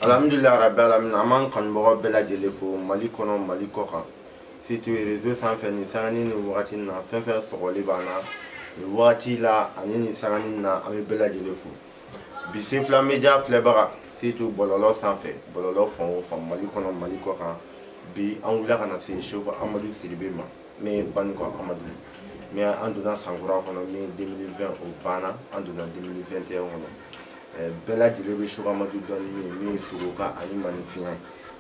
Alhamdulillah rabbil alamin aman kan bo bela jele fo mali kono mali ko kan fitu réseau sans faire ni sangani ni wati na fen fen sogoli bana ni wati la ani ni sangani na ame bela jele fo bi se fla media flebara fitu bololo sans fait bololo fon mali kono mali ko kan bi an wula kana se shoba Amadou Sidibé ma mais ban ko Amadou mais en donnant sangura kono mais 2020 au bana en donnant 2021 kono bela jele be shoba Amadou don mi suruka ani manifia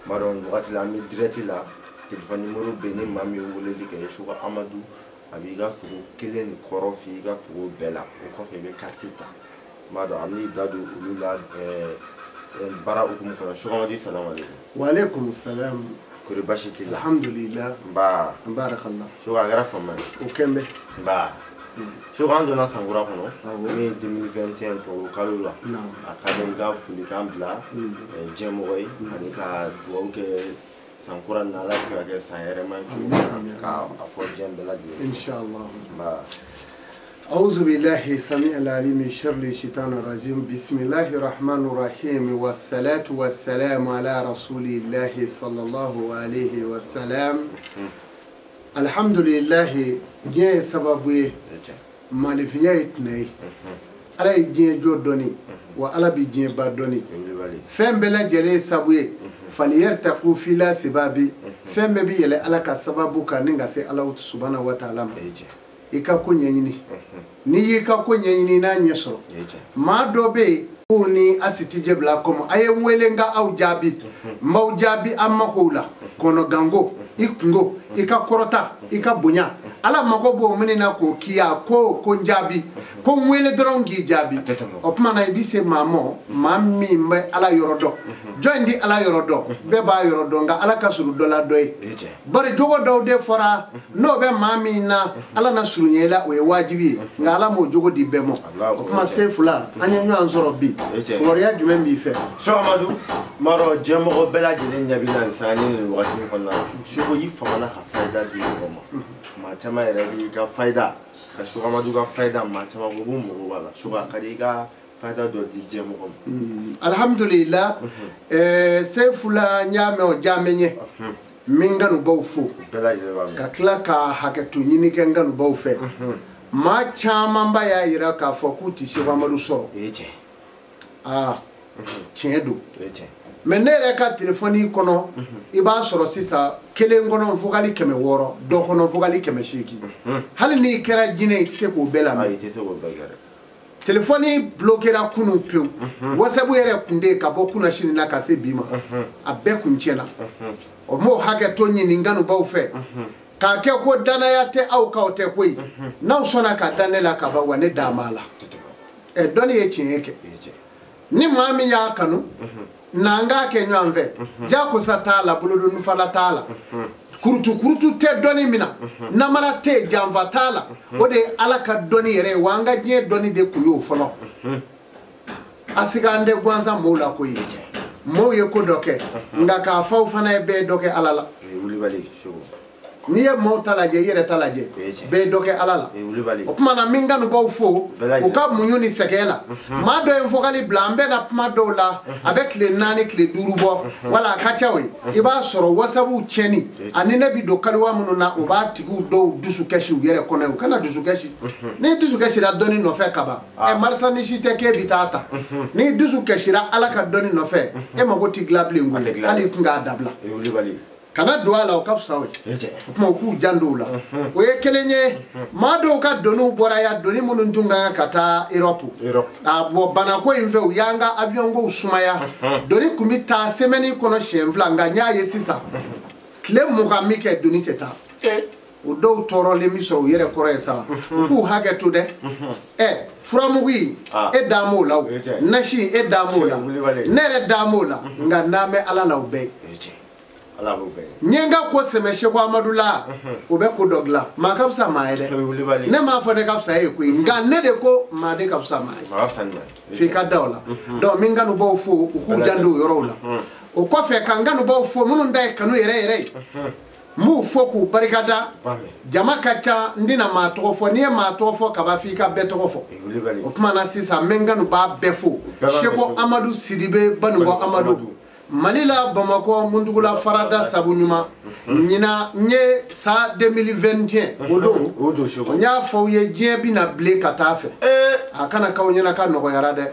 maron wati la mi direct la téléphone numéro bene mami wole di ke shoba Amadou abiga suru kelen ni korofi ga suru bela o ko fe be kartita mado amni dadu ulula bara ukum ko shoba Amadou salam alaykum wa alaykum salam kuri bashiti alhamdulillah ba barakallah shoba gara fama o kembe ba shoba ando na sangura kono mais 2021 to kalula akade ga fuli kambla jemoy ani ka duoke sankura na la ka sayere man ka afo jembela di inshallah ba أعوذ بالله السميع العليم من شر الشيطان الرجيم بسم الله الرحمن الرحيم والصلاة والسلام على رسول الله صلى الله عليه وسلم الحمد لله جاء سببه مالفيا اتني على جاء جودوني وعلى بيجي بادوني فهم بلا جري سببه فليرتقوا في لا سبابي فهم بي يلي على كسببه كنينغا سي الله سبحانه وتعالى ika kunyanyini ni yika kunyanyini na nyesoro ma dobe uni asiti jebla komo aye mwelenga au jabi mau jabi amma hula kono gango ikungo ika korota ika bunya ala magobo menina ko kiya ko jabi ko mwele drongi jabi opma na ibise mamo mammi mbe ala yorodo jondi ala yorodo be ba yorodo nga ala kasuru dola doy bari jogo dawde fora no be mami na ala na surunyela we wajibi nga ala mo jogo di bemo opma sefula anya nyu anzoro bi ko ya jume mi fe so Amadou maro jemo bela jele nyabi na sani ni wakati konna shugo yifamana ha faida di ngoma ma chama yarabi ka faida ka shugo Amadou ka faida ma chama go bumbo wala shugo kadiga faida do di jemo ko alhamdulillah sefula nyame o jamenye minganu bawfo bela jele ba ka kla ka haketu nyini ke nganu bawfe ma chama mba ya ira ka fokuti shugo Amadou so tiɲɛ mais ne yɛrɛ ka téléphone kɔnɔ i b'a sɔrɔ sisan kelen kɔnɔ vocal 600 dɔ kɔnɔ vocal 800 hali ni kɛra jinɛ i tɛ se k'o bɛɛ lamɛn téléphone bloquera kunu pewu WhatsApp yɛrɛ kun de ka bɔ kunna sini na ka se bi ma a bɛɛ kun tiɲɛna o m'o hakɛ to ɲini nganubaw fɛ k'a kɛ ko danaya tɛ aw ka o tɛ koyi n'aw sɔnna ka dan ne la ka ban wa ne dan b'a la dɔnni ye tiɲɛ kɛ ni maa min y'a kanu n'anga kɛ ɲɔgɔn fɛ jakosa t'a la bolodon nufala t'a la kurutu tɛ dɔnni min na namara tɛ janfa t'a la o de ye ala ka dɔnni yɛrɛ ye wa an ka diɲɛ dɔnni de kun y'o fɔlɔ a siga an tɛ gansan mɔɔw la koyi mɔɔw ye ko dɔ kɛ nka k'a fɔ aw fana ye bɛɛ dɔ kɛ ala la n'i ye maaw ta lajɛ i yɛrɛ ta lajɛ bɛɛ dɔ kɛ ala la o tuma na min kanubaw fo u ka muɲu ni sɛgɛn la maa dɔ ye fɔkali bila an bɛ na kuma dɔw la a bɛ tile 4 tile 5 bɔ wala a ka ca o ye i b'a sɔrɔ wasabu tiɲɛni ani ne bi don kaliwa minnu na o b'a tigiw dɔw dusu kɛsi u yɛrɛ kɔnɔ u kana dusu kɛsi ni dusu kɛsira dɔnni nɔfɛ ka ban marisa ni si tɛ k'e bi taa ta ni dusu kɛsira ala ka dɔnni nɔfɛ e mago tɛ dilan bilen koyi hali i kun k'a dabila kana do ala o ka fisa o kuma u k'u janto o la o ye kelen ye maa dɔw ka doniw bɔra ya doni minnu tun kan ka taa Europe a bɔ banako in fɛ u y'an ka avion kow sumaya doni kun bɛ taa semaine kɔnɔ siɲɛ 2 nka n y'a ye sisan tile 20 min kɛ doni tɛ taa o dɔw tɔɔrɔlen min sɔrɔ u yɛrɛ kɔrɔ ye sa u k'u hakɛ to dɛ furamugu e dan m'o la o nasi e dan m'o la ne yɛrɛ dan m'o la nka n'an bɛ ala la o bɛɛ nyenga ko sɛmɛ Sheikh Amadou la o bɛ ko dɔ dilan maa ka fisa maa ye dɛ ne m'a fɔ ne ka fisa e koyi nka ne de ko maa de ka fisa maa ye f'i ka da o la donc min kanubaw fo u k'u janto o yɔrɔw la o kɔfɛ ka n kanubaw fo minnu ta ye kanu yɛrɛ yɛrɛ ye n b'u fo k'u barikada jama ka ca n tɛna maa tɔgɔ fɔ n'i ye maa tɔgɔ fɔ ka ban f'i ka bɛɛ tɔgɔ fɔ o tuma na sisan n bɛ n kanu b'a bɛɛ fo Sheikh Amadou Sidibé Banungo Amadou Malila Bamako Mundugula Farada Sabunyuma Nina Nye Sa 2021 Odo Nya Fouye Jebi na Ble Katafe Akana Kaunyana Kano Yarade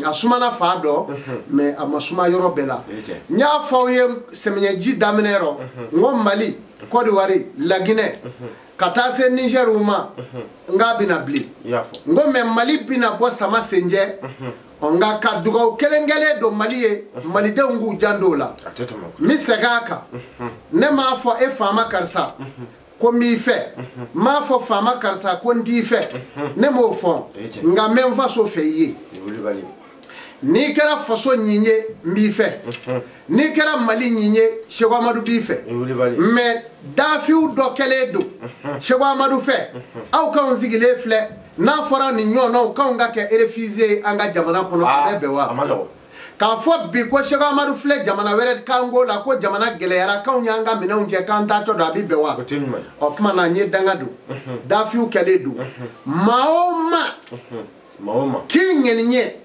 Asumana Fado Me Amasuma Yorobela Nya Fouye Semenyeji Daminero Ngom Mali Côte d'Ivoire la Guinée Katase Niger Uma Ngabi na Ble Ngome Mali bina Bo Sama Senje Onga kaduga kelengele do Mali Mali de ngu jandola mi segaka ne ma fo e fama karsa ko mi fe ma fo fama karsa ko ndi fe ne mo fo nga men fa so feye ni kera faso nyinye mi fe ni kera Mali nyinye Cheikh Amadou bi fe mais dafiu do kele do Cheikh Amadou fe aw kan zigile fle na fora ni nyono ka nga ke refusé anga jamana kono abewa ka fo bi ko Cheikh Amadou fle jamana weret kango la ko jamana gelera ka nyanga mina unje kan ta to da bibewa o kuma na nye dangado dafiu kele do maoma kinyenye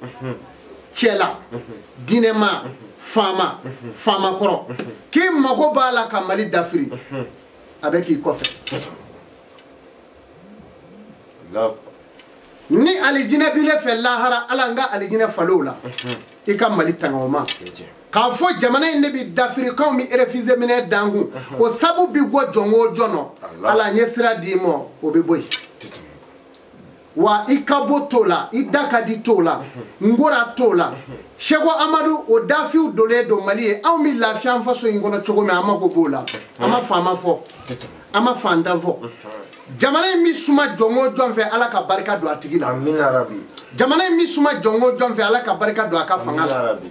chela dinema fama koro ki mako bala ka Mali dafiri avec qui kofe ni alijine bile fe lahara alanga alijine falola ika Mali tangoma ka fo jamana inde bi dafiri ka mi refuse mine dangu o sabu bi go jongo jono ala nyesira dimo o be boy wa ikabo tola idaka di tola ngora tola Cheikh Amadou o dafiu dole do Mali aw mi lafian faso ingona chogo me amako bola ama fama fo ama fanda fo jamana mi suma jongo jonfe ala ka barika do atigila amin arabi jamana mi suma jongo jonfe ala ka barika do aka fanga arabi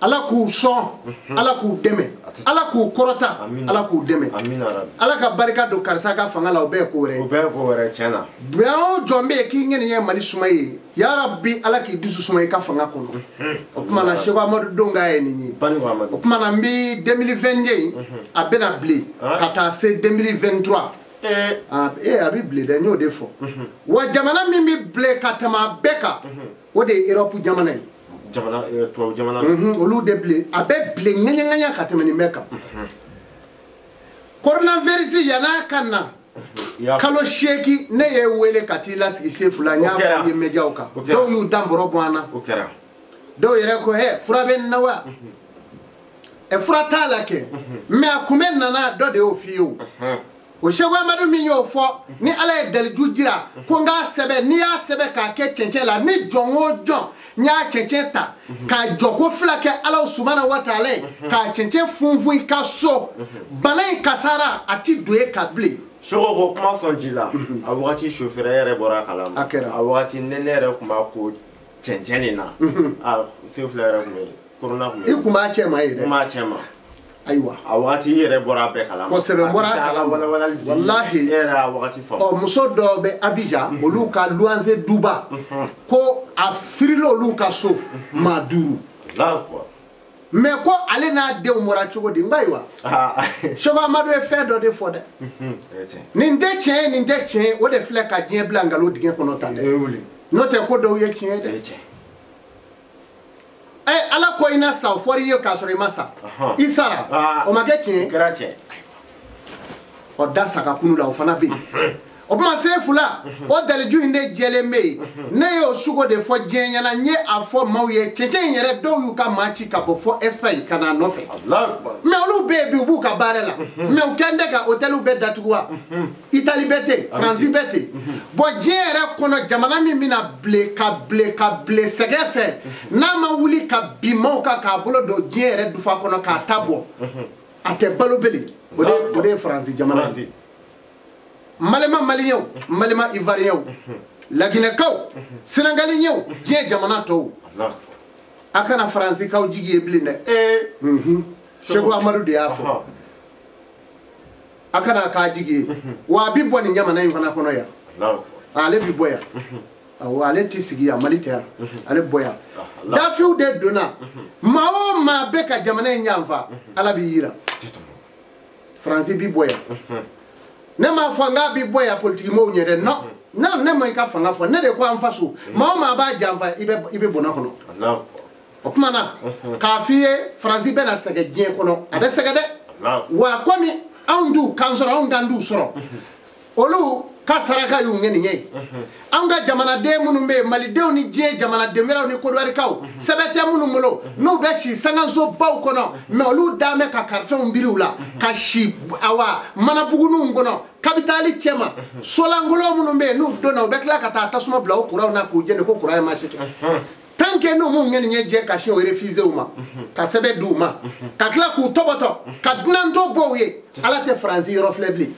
ala ku so ala ku deme ala ku korota ala ku deme amin arabi ala ka barika do karsa ka fanga la obe ko re chana beo jombe ki ngene ye Mali suma yi ya rabbi ala ki dusu suma yi ka fanga kono o kuma na Cheikh Amadou donga e ni o kuma na mbi 2022 abena Ble kata se 2023 abi Ble de nyo defo wa jamana mi Ble katama beka o de Europe jamana jamana olu de Ble abe Ble nganya katama ni meka coronavirus yana kana kalo sheki ne ye wele katila sigi sefula nya fu ye mejauka do yu damboro bwana do yere ko he fura ben nawa e fura tala ke me akumen nana do de ofiyo o Cheikh Amadou mi yo fo ni ala e del jujira ko nga sebe ni ya sebe ka ke chenche la ni jongo jon nya chenche ta ka joko flake ala subhanahu wa ta'ala ka chenche funfu ka so banai kasara ati doe kabli Soko kuma sonjila awati chauffeur yere bora kalama awati nene yere kuma ko chencheni na sefla yere kuma corona kuma ikuma chema yere kuma chema aywa awati yere bora be kalama ko sebe bora kalama wallahi era awati fo o muso do be Abidjan oluka luanze duba ko afrilo luka so maduru la quoi mais ko ale na de umora chogo di ngaiwa Cheikh Amadou e fe do de fode ni nde chen o de fle ka dien blanga lo digin kono tande no te ko do ye chen de ala ko ina sa fori yo ka sori masa isara o mage chen grache o da saka kunu la o fana bi o ma se fula o dalju inde jeleme ne yo sugo de fo jenya na nye afo mawye chechen yere do yu ka machi ka bo fo Espagne kana no fe Allah me olu bebi ubu ka barela me o kende ka hotelu be datuwa Italie bete France bete bo jere kono jamana mi mina ble ka segefe na ma wuli ka bimo ka bolo do jere du fa kono ka tabo ate balobeli ode France jamana malema malien malema ivoirien la Guinée kaw sénégalien je jamana to akana France kaw jigi ebline Cheikh Amadou de afo akana ka jigi wa bi boni nyamana infana kono ya ale bi boya awo ale tisigi ya malita ale boya dafiu de dona mao ma be ka jamana nyamfa ala bi yira France bi boya ne ma fanga bi boya politique mo nyere no na ne ma ka fanga fo ne de ko amfa so ma ba jamfa ibe bona kono o kuma na k'a f'i ye faransi bɛna sɛgɛn diɲɛ kɔnɔ a bɛ sɛgɛn dɛ wa komi anw d'u kan sɔrɔ anw kan d'u sɔrɔ olu ka saraka y'u ŋɛ nin ye anw ka jamanaden minnu bɛ yen malidenw ni diɲɛ jamanaden wɛrɛw ni kodowɛrikaw sɛbɛn tɛ minnu bolo n'u bɛ si sangasobaw kɔnɔ mais olu dan bɛ ka karifɛnw biri u la ka si awa manabuguninw kɔnɔ kabitali cɛma solangolo minnu bɛ yen n'u donna u bɛ tila ka taa tasuma bila o kuranw na k'u jɛni ko kuran ye marché kɛ tant que n'u m'u ŋɛ nin ye jɛ ka sin o refuser u ma ka sɛbɛn d'u ma ka tila k'u tɔbɔtɔ ka dunantɔ bɔ u ye ala tɛ faransi yɔrɔ filɛ bilen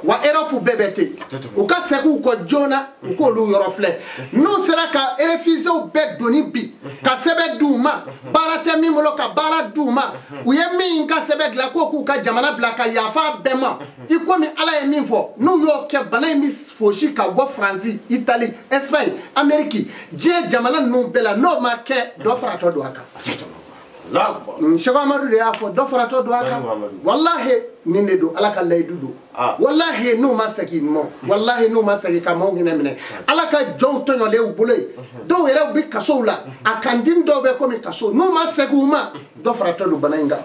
wa Europe bɛɛ bɛ ten u ka segin u kɔ joona u k'olu yɔrɔ filɛ n'u sera ka refuser u bɛɛ doni bi ka sɛbɛn d'u ma baara tɛ min bolo ka baara d'u ma u ye min ka sɛbɛn dilan k'o k'u ka jamana bila ka yafa bɛɛ ma i komi ala ye min fɔ n'u y'o kɛ bana in bɛ fosi ka bɔ faransi Italie Espagne Amérique diɲɛ jamana ninnu bɛɛ la n'o ma kɛ dɔ faratɔ don a kan Cheikh Amadou de y'a fɔ dɔ faratɔ don a kan wallahi nin de don ala ka layidu don wallahi n'u ma segin mɔ wallahi n'u ma segin ka maaw hinɛ minɛ ala ka jɔnw tɔɲɔlen u bolo ye dɔw yɛrɛ bɛ kasow la a kan dimi dɔw bɛ komi kaso n'u ma segin u ma dɔ faratɔ don bana in kan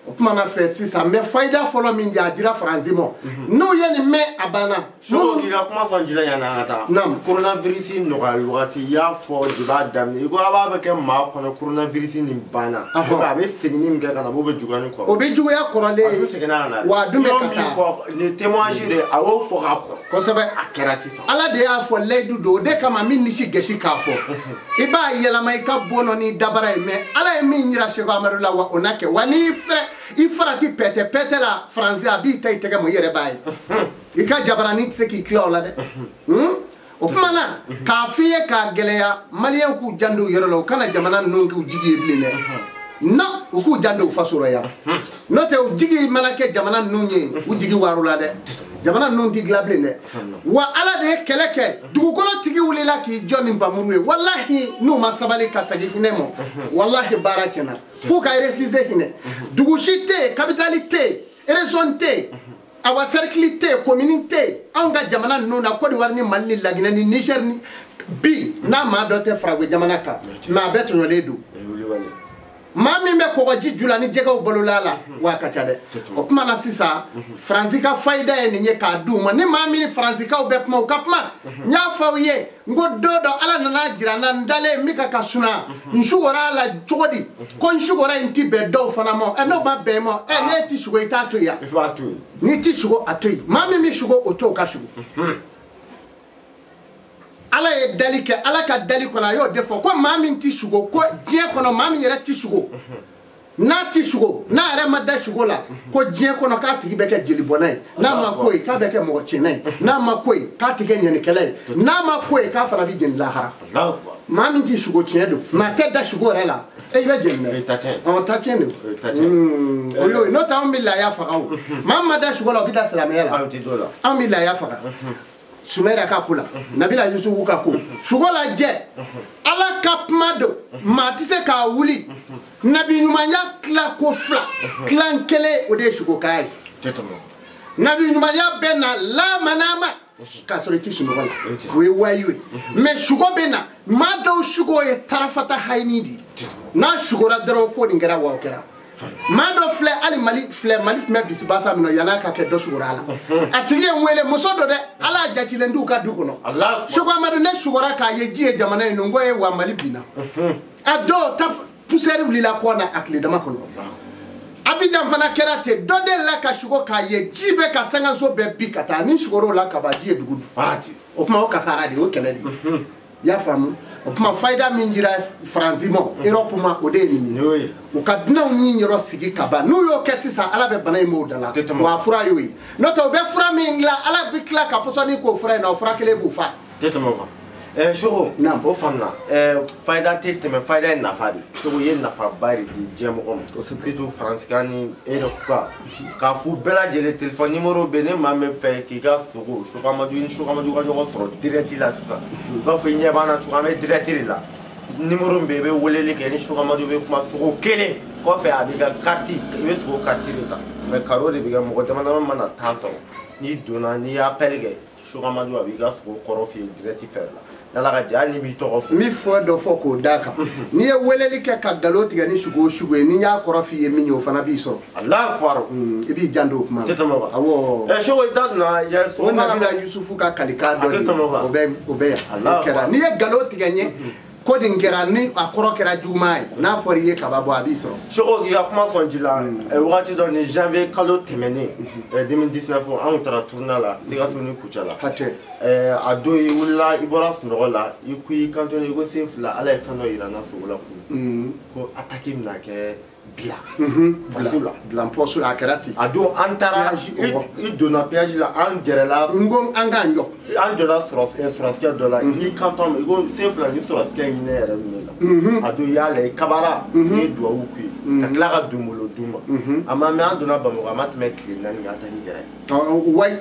o kuma na fɛ sisan mɛ fayida fɔlɔ min jɛ a dira faransi ma n'u ye nin mɛn a banna sogo k'i ka kuma fɔ n jila yan an ka taa coronavirus nɔgɔyali wagati i y'a fɔ de b'a daminɛ i ko a b'a bɛ kɛ maa kɔnɔ coronavirus nin banna a bɛ segin min kɛ ka na o bɛ juguya ni kɔrɔ o bɛ juguya kɔrɔlen wa a dun bɛ ka taa nin témoignage de a y'o fɔ k'a kɔrɔ kosɛbɛ a kɛra sisan ala de y'a fɔ layidu don o de kama min nisi gɛsi k'a fɔ i b'a yɛlɛma i ka bɔnɔ ni dabara ye mais ala ye min yira Cheikh Amadou la wa o na kɛ wa n'i i farati pɛtɛ pɛtɛ la faransi a b'i ta i tɛgɛ ma i yɛrɛ b'a ye i ka jabarani tɛ se k'i tila o la dɛ o kuma na k'a f'i ye k'a gɛlɛya maliyɛnw k'u janto u yɛrɛ la u kana jamana ninnu k'u jigi ye bilen dɛ non u k'u janto u faso la yan n'o tɛ u jigi mana kɛ jamana ninnu ye u jigi waaru la dɛ jamana ninnu tɛ dilan bilen dɛ wa ala de ye kɛlɛ kɛ dugukolo tigi wulila k'i jɔ ni npanmuru ye wallahi n'u ma sabali ka segin hinɛ ma wallahi baara tiɲɛna f'u ka refuser hinɛ dugu si tɛ yen capitale tɛ yen région tɛ yen awa cercle tɛ yen commune tɛ yen anw ka jamana ninnu na Côte d'Ivoire ni Mali ni Laginɛ ni Niger ni bi n'a maa dɔ tɛ faragwe jamana kan mais a bɛɛ tɔɲɔlen don maa min bɛ kɔgɔji ju la ni jɛgɛw balola la wa a ka ca dɛ o kuma na sisan faransi ka fayida ye nin ye k'a d'u ma ni maa min ni faransikaw bɛ kuma u ka kuma n y'a fɔ aw ye n ko don dɔ ala nana jira n na n dalen min ka suna n sugora a la cogo di ko n sugora in tɛ bɛn dɔw fana ma n'o ma bɛn ma n'e tɛ sugo i t'a to yen n'i tɛ sugo a to yen maa min bɛ sugo o to o ka sugo ala ye dali kɛ ala ka dali kɔnɔ a y'o de fɔ ko maa min tɛ sugo ko diɲɛ kɔnɔ maa min yɛrɛ tɛ sugo n'a tɛ sugo n'a yɛrɛ ma da sugo la ko diɲɛ kɔnɔ k'a tigi bɛ kɛ jelibɔnna ye n'a ma ko ye k'a bɛ kɛ mɔgɔ tiɲɛna ye n'a ma ko ye k'a tɛ kɛ ɲɛnikɛla ye n'a ma ko ye k'a fana bɛ jeni lahara maa min tɛ sugo tiɲɛ don maa tɛ da sugo yɛrɛ la e bɛ jeni dɛ ta tiɲɛ don o y'o ye n'o tɛ anw bɛ laaya faga o maa min ma da sugo la o bɛ da silamɛya la anw bɛ laaya faga Sumera ka ko la Nabila Yusufu ka ko sugo la jɛ ala ka kuma don maa tɛ se k'a wuli nabi ɲumanya tila ko fila tilan kelen o de ye sugo k'a ye nabi ɲumanya bɛ na lamanama k'a sɔrɔ i tɛ sunɔgɔ la o ye wayu ye mais sugo bɛ na maa dɔw sugo ye tarafata hayini de ye n'a sugora dɔrɔn ko nin kɛra wa o kɛra maa dɔ filɛ hali mali filɛ mali tun bɛ bisimilasa min na yan'a ka kɛ dɔ sugora a la a tigi ye n wele muso dɔ dɛ ala y'a jatilen d'u ka du kɔnɔ Cheikh Amadou ne sugora k'a ye ji ye jamana in n ko ye wa mali binna a dɔw ta poussière wulila kɔ na a tile dama kɔnɔ Abidjan fana kɛra ten dɔ de la ka sugo k'a ye ji bɛ ka sangaso bɛɛ bi ka taa ni sugor'o la ka ban ji ye dugu o kuma o kasara de o kɛlɛ de ye i y'a faamu o kuma fayida min dira faransi ma Europe ma o de ye nin ye u ka dunanw ni yɔrɔ sigi ka ban n'u y'o kɛ sisan ala bɛ bana in m'o da la wa a fura y'o ye n'o tɛ u bɛ fura min dilan ala bɛ tila ka pɔsɔni k'o fura in na o fura kelen b'u fa Sogo o faamuya fayida tɛ tɛmɛ fayida ye nafa de Sogo ye nafaba de di diɲɛ mɔgɔ ma surtout faransikan ni Europe k'a f'u bɛɛ lajɛlen téléphone numéro bɛ ne maa min fɛ k'i ka sogo Cheikh Amadou ni Cheikh Amadou ka ɲɔgɔn sɔrɔ direct la sisan i b'a fɔ i ɲɛ b'an na cogo an bɛ direct de la numéro bɛ i bɛ weleli kɛ ni Cheikh Amadou bɛ kuma sogo kelen kɔfɛ a b'i ka carte i bɛ sogo carte de ta mais karo de bɛ kɛ mɔgɔ dama dama mana temps sɔrɔ n'i donna n'i y'a appel kɛ Cheikh Amadou a b'i ka sogo kɔrɔ f'i ye direct fɛ la n'ala ka jɛ ni b'i tɔgɔ fɔ mi fɔ dɔ fɔ k'o d'a kan n'i ye weleli kɛ ka nkalon tigɛ ni sugu o sugu ye ni y'a kɔrɔ f'i ye min ye o fana b'i sɔrɔ Allahu akbar i b'i janto o kuma tɛ tɛmɛ kan awɔ sogo i da donna ye o Nabila Yusufu ka kalikan dɔ de o bɛ yan o kɛra n'i ye nkalon tigɛ ɲɛ ko nin kɛra ni a kɔrɔ kɛra juguman ye n'a fɔra i ye kaba bɔ a b'i sɔrɔ sogo k'i ka kuma sɔn ji la wagati dɔ ni janvier kalo tɛmɛnen 2019 anw taara tournoi la Sikaso ni Kucala la hatɛ a don i wulila i bɔra sunɔgɔ la i ko i kanto i ko sen fila ala ye fɛn dɔ yira n na sogo la kun ko attaque bɛna kɛ bila poste la a kɛra ten a don an taara i donna péage la an gɛrɛla n ko an k'an jɔ an jɔra sɔrɔsikɛ dɔ la i kanto i ko sen fila ni sɔrɔsikɛ ɲinɛ yɛrɛ minɛ la a don i y'a la i kabara i ye duwawu k'u ye ka tila ka donbolo d'u ma a ma mɛ an donna Bamakɔ a ma tɛmɛ tile 4 kan attaque kɛra wayi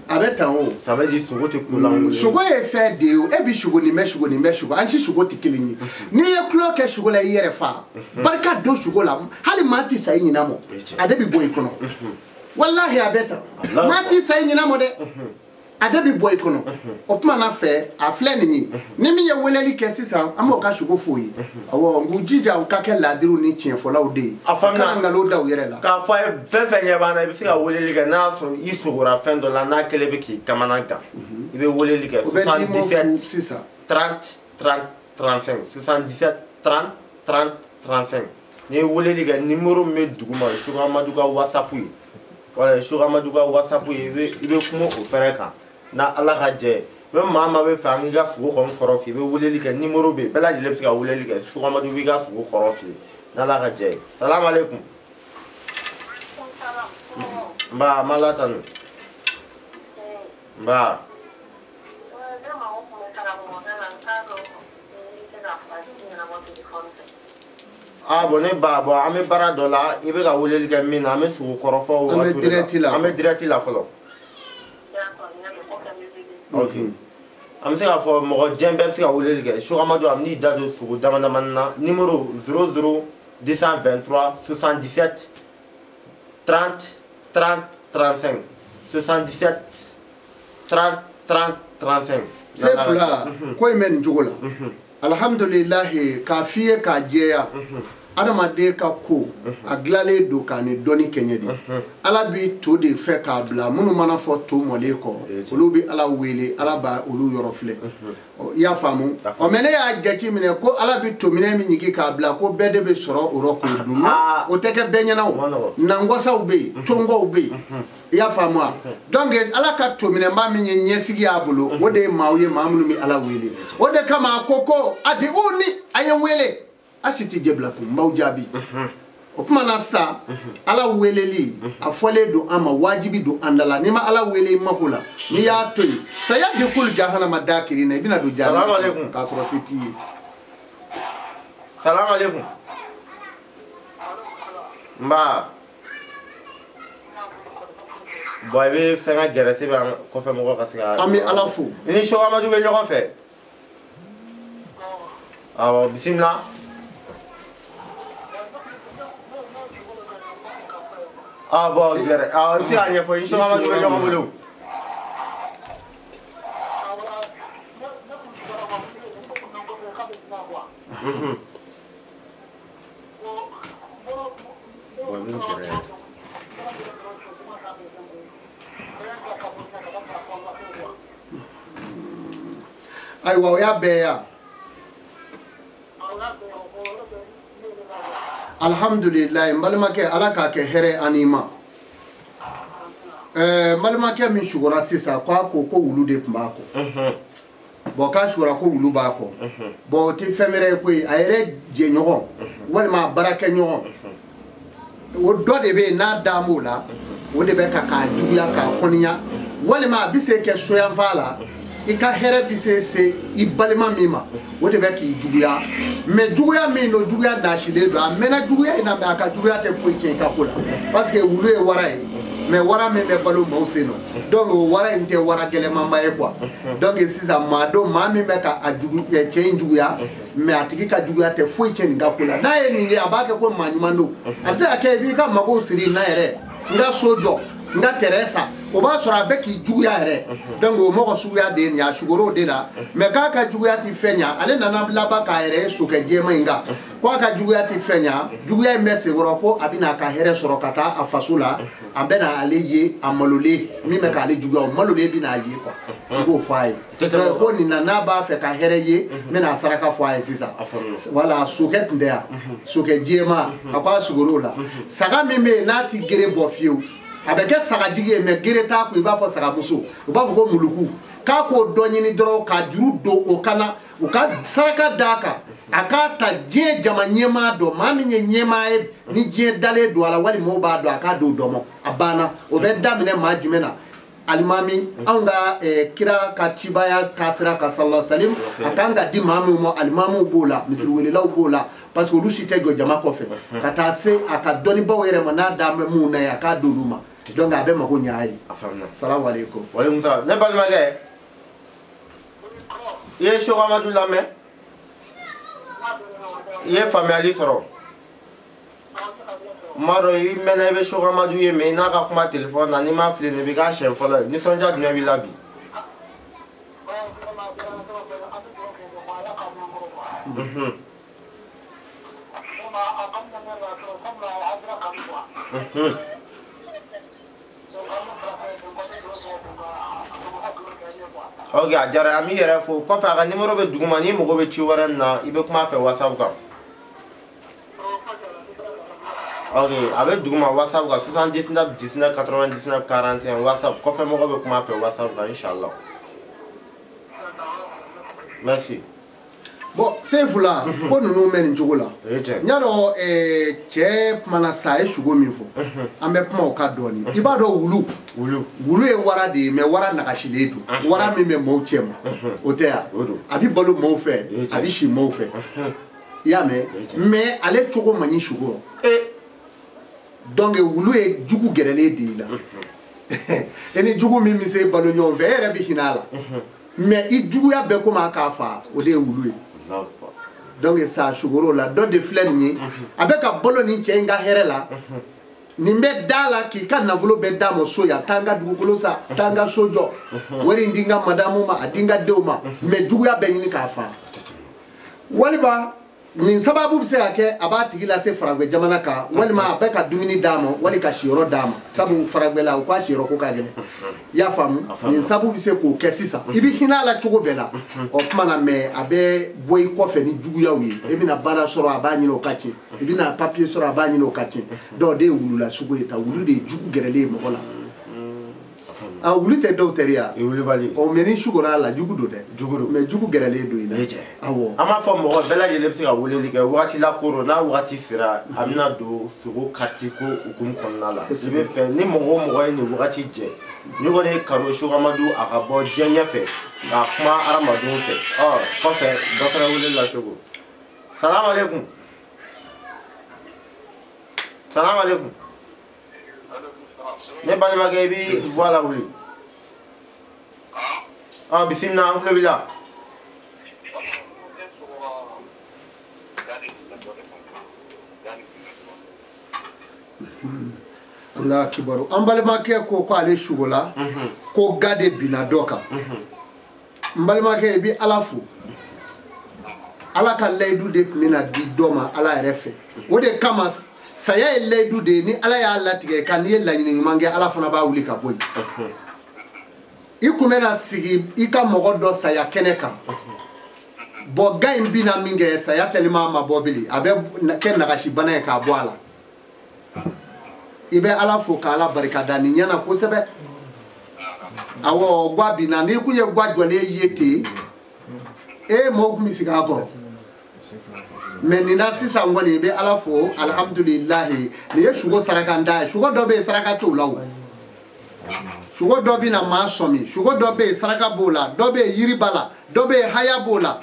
a bɛ tan o ça veut dire sogo tɛ kulankolon sogo ye fɛn de ye o e bi sogo nin bɛ sogo nin bɛ sogo an si sogo tɛ kelen ye n'i ye tulo kɛ sogo la i yɛrɛ fa barika don sogo la hali maa ti sa i ɲinɛ mɔ a de bi bɔ i kɔnɔ walahi a bɛ tan maa ti sa i ɲinɛ mɔ dɛ a de bi bɔ i kɔnɔ o tuma na fɛ a filɛ nin ye ni min ye weleli kɛ sisan an b'o ka sogo f'o ye awɔ n k'u jija u ka kɛ laadiriw ni tiɲɛfɔlaw de ye a kana nkalon da u yɛrɛ la k'a fɔ a ye fɛn fɛn ɲɛ b'an na i bɛ se ka weleli kɛ n'a y'a sɔrɔ i sogora fɛn dɔ la n'a kɛlen bɛ k'i kamana gan i bɛ weleli kɛ 77 30 30 35 77 30 30 35 n'i ye weleli kɛ numéro min bɛ duguma Sogo Amadu ka WhatsApp ye wala Sogo Amadu ka WhatsApp ye i bɛ kuma o fɛnɛ kan na ala ka jɛ même maa ma bɛ fɛ an k'i ka sogo kɔni kɔrɔ f'i ye i bɛ weleli kɛ numéro bɛ yen bɛɛ lajɛlen bɛ se ka weleli kɛ Sogo Amadu b'i ka sogo kɔrɔ f'i ye n'ala ka jɛ ye salamu aleykum nba ma la tanu nba bon ne ba bon an bɛ baara dɔ la i bɛ ka weleli kɛ min na an bɛ sogo kɔrɔ fɔ an bɛ direct la fɔlɔ ok an bɛ se k'a fɔ mɔgɔ jɛn bɛɛ bɛ se ka weleli kɛ Sogo Amadu a bɛ n'i da don sogo dama damani na numéro 00 223 77 30 30 35 77 30 30 35 se fila ko in bɛ nin cogo la alhamdulilahi k'a f'i ye k'a jɛya adamaden ka ko a dilanlen don k'a ni dɔnni kɛɲɛ de ala bi to de fɛ k'a bila minnu mana fɔ to mɔlen kɔ olu bi ala wele ala b'a olu yɔrɔ filɛ i y'a faamu mɛ ne y'a jate minɛ ko ala bi to minɛ min ɲigi k'a bila ko bɛɛ de bɛ sɔrɔ o yɔrɔ k'o dun o tɛ kɛ bɛɛ ɲɛna o nangwasaw bɛ yen tɔngɔw bɛ yen i y'a faamu wa donc ala ka to minɛba min ye ɲɛsigi y'a bolo o de ye maaw ye maa minnu bɛ ala wele o de kama a ko a di u ni a ye wele a si tɛ jɛ bila kun n b'aw jaabi o kuma na sa ala weleli a fɔlen don an ma wajibi don an da la n'i ma ala wele i mako la n'i y'a to yen saya de k'olu jahanama da kiri na i bɛna don jahanama k'a sɔrɔ se t'i ye salamu aleykum nba bon i bɛ fɛn ka gɛrɛ se bɛ an kɔfɛ mɔgɔ ka se ka an bɛ ala fo i ni Sogo Amadu bɛ ɲɔgɔn fɛ awɔ bisimila bon gɛrɛ i bɛ se k'a ɲɛfɔ i ni Sogo Amadu bɛ ɲɔgɔn bolo ayiwa o y'a bɛɛ ya alhamdulilayi n balimakɛ ala k'a kɛ hɛrɛ ani ma n balimakɛ min sugora sisan k'a ko wulu de tun b'a kɔ bon k'a sugora ko wulu b'a kɔ bon o tɛ fɛn wɛrɛ ye koyi a yɛrɛ jɛɲɔgɔn walima a baarakɛɲɔgɔn o dɔ de bɛ yen n'a dan b'o la o de bɛ ka k'a juguya k'a kɔniya walima a bɛ se kɛ soyanfan la i ka hɛrɛ bi se i balima min ma o de bɛ k'i juguya mais juguya min don juguya nasilen don a mɛnna juguya in na mais a ka juguya tɛ foyi tiɲɛ i ka ko la parce que wulu ye wara ye mais wara min bɛ balo maaw sen nɔ donc o wara in tɛ wara gɛlɛmanba ye quoi donc sisan maa don maa min bɛ ka a cɛ in juguya mais a tigi ka juguya tɛ foyi tiɲɛ nin ka ko la n'a ye nin kɛ a b'a kɛ ko maa ɲuman don a bɛ se ka kɛ i b'i ka magow siri na yɛrɛ n ka so jɔ n ka terrain san o b'a sɔrɔ a bɛ k'i juguya yɛrɛ donc o mɔgɔ suguya de ye nin ye a sugor'o de la mais k'a ka juguya ti fɛn ɲa ale nana laban k'a yɛrɛ ye sokɛ jɛma in kan ko a ka juguya ti fɛn ɲa juguya in bɛ senkɔrɔ ko a bɛna a ka hɛrɛ sɔrɔ ka taa a faso la a bɛna ale ye a malolen min bɛ k'ale juguya o malolen bɛna a ye quoi i b'o fɔ a ye ko nin na n'a b'a fɛ ka hɛrɛ ye n bɛna saraka fɔ a ye sisan voilà sokɛ tun tɛ yan sokɛ jɛma a ko a sugor'o la saga min bɛ yen n'a ti gere bɔ fiyewu a bɛ kɛ sagajigi ye mais gere t'a kun i b'a fɔ sagamuso u b'a fɔ ko muluku k'a k'o dɔ ɲini dɔrɔn ka juru don o kana u ka saraka d'a kan a k'a ta diɲɛ jama ɲɛmaa dɔ maa min ye ɲɛmaa ye ni diɲɛ dalen don a la walima o b'a dɔn a k'a don dɔ ma a banna o bɛ daminɛ maa jumɛn na alimami anw ka kira ka cibaya taasira kan sallallahu alaihi wasallam a kan ka di maa min ma alimamiw b'o la misiriwelelaw b'o la parce que olu si tɛ jɔ jama kɔfɛ ka taa se a ka dɔnnibaw yɛrɛ ma n'a dan bɛ mun na ye a k'a d'olu ma donc a bɛ mago ɲɛ a ye salamu aleykum waleykum salam ne balimakɛ i ye Seku Amadu lamɛn i ye faamuyali sɔrɔ n b'a dɔn i mɛnna i bɛ Seku Amadu ye mais i n'a ka kuma telefɔni na n'i ma fili nin b'i ka siɲɛ fɔlɔ ye nisɔndiya jumɛn b'i la bi ok a diyara an b'i yɛrɛ fo kɔfɛ a ka numéro bɛ duguma n'i mago bɛ ci wɛrɛ min na i bɛ kuma a fɛ whatsapp kan ok a bɛ duguma whatsapp kan 79 19 99 41 whatsapp kɔfɛ mɔgɔ bɛ kuma a fɛ whatsapp kan inshallah merci bon Sefula ko ninnu bɛ nin cogo la n y'a dɔn cɛ kumana sa a ye sugo min fɔ an bɛ kuma o kan dɔɔni i b'a dɔn wulu ye wara de ye mais wara nagasilen don wara min bɛ maaw cɛ ma o tɛ yan a bɛ balo maaw fɛ a bɛ si maaw fɛ i y'a mɛn mais ale cogo man ɲi sugo donc wulu ye jugu gɛrɛlen de i la e ni jugu min bɛ se balo ɲɔgɔn fɛ e yɛrɛ bɛ hinɛ a la mais i juguya bɛɛ komi a k'a fa o de ye wulu ye donc sa sugoro la dɔ de filɛ nin ye a bɛ ka balo nin cɛ in ka hɛrɛ la nin bɛ da la k'i ka nafolo bɛɛ d'a ma so yan taa n ka dugukolo sa taa n ka so jɔ wari in di n ka madamu ma a di n ka denw ma mais juguya bɛɛ ɲini k'a fa walima nin sababu bɛ se ka kɛ a b'a tigi lase faragɛ jamana kan walima a bɛ ka dumuni d'a ma wali ka siyɔrɔ d'a ma sabu faragɛ la u k'a siyɔrɔ ko ka gɛlɛn i y'a faamu nin sababu bɛ se k'o kɛ sisan i bɛ hinɛ a la cogo bɛɛ la o tuma na mais a bɛ bɔ i kɔfɛ ni juguyaw ye e bɛna baara sɔrɔ a b'a ɲini o ka tiɲɛ i bɛna papier sɔrɔ a b'a ɲini o ka tiɲɛ donc de ye wulula sugu ye ta wulu de ye jugu gɛrɛlen ye mɔgɔ la a wulu tɛ dɔw teriya mais ni sugora a la jugu don dɛ mais jugu gɛrɛlen don i la awɔ an b'a fɔ mɔgɔ bɛɛ lajɛlen bɛ se ka weleli kɛ wagati la ko don n'a wagati sera a bɛna don sogo kati ko hukumu kɔnɔna la i bɛ fɛ ni mɔgɔ o mɔgɔ ye nin wagati jɛ ni kɔni ye karo Seku Amadu a ka bɔ diɲɛ ɲɛfɛ ka kuma hadamadenw fɛ kɔfɛ dɔ fana weleli la Seku salamu aleykum salamu aleykum ne balimakɛ i b'i voix la wuli bisimila an tulo b'i la Allah kibaru an balimakɛ ko ko ale sugola ko ga de binna dɔ kan n balimakɛ i bɛ Ala fo Ala ka layidu de tun bɛna di dɔ ma Ala yɛrɛ fɛ o de kama saya ye layidu de ye ni Ala y'a latigɛ ka n'i ye laɲini ɲuman kɛ Ala fana b'a wuli ka bɔ yen i kun bɛna sigi i ka mɔgɔ dɔ saya kɛnɛ kan bɔn ga in bɛna min kɛ saya tellement ma bɔ bilen a bɛ kɛ nagasibana ye k'a bɔ a la i bɛ Ala fo ka Ala barikada nin ɲɛna kosɛbɛ awɔ ga binna n'i kun ye ga jɔlen ye ten mɔgɔw kun bɛ sigi a kɔrɔ mais nin na sisan kɔni i bɛ Ala fo alhamdulilahi nin ye sugo saraka da ye sugo dɔ bɛ yen saraka t'o la o sugo dɔ bɛ na maa sɔmi sugo dɔ bɛ yen saraka b'o la dɔ bɛ yen yiri b'a la dɔ bɛ yen haya b'o la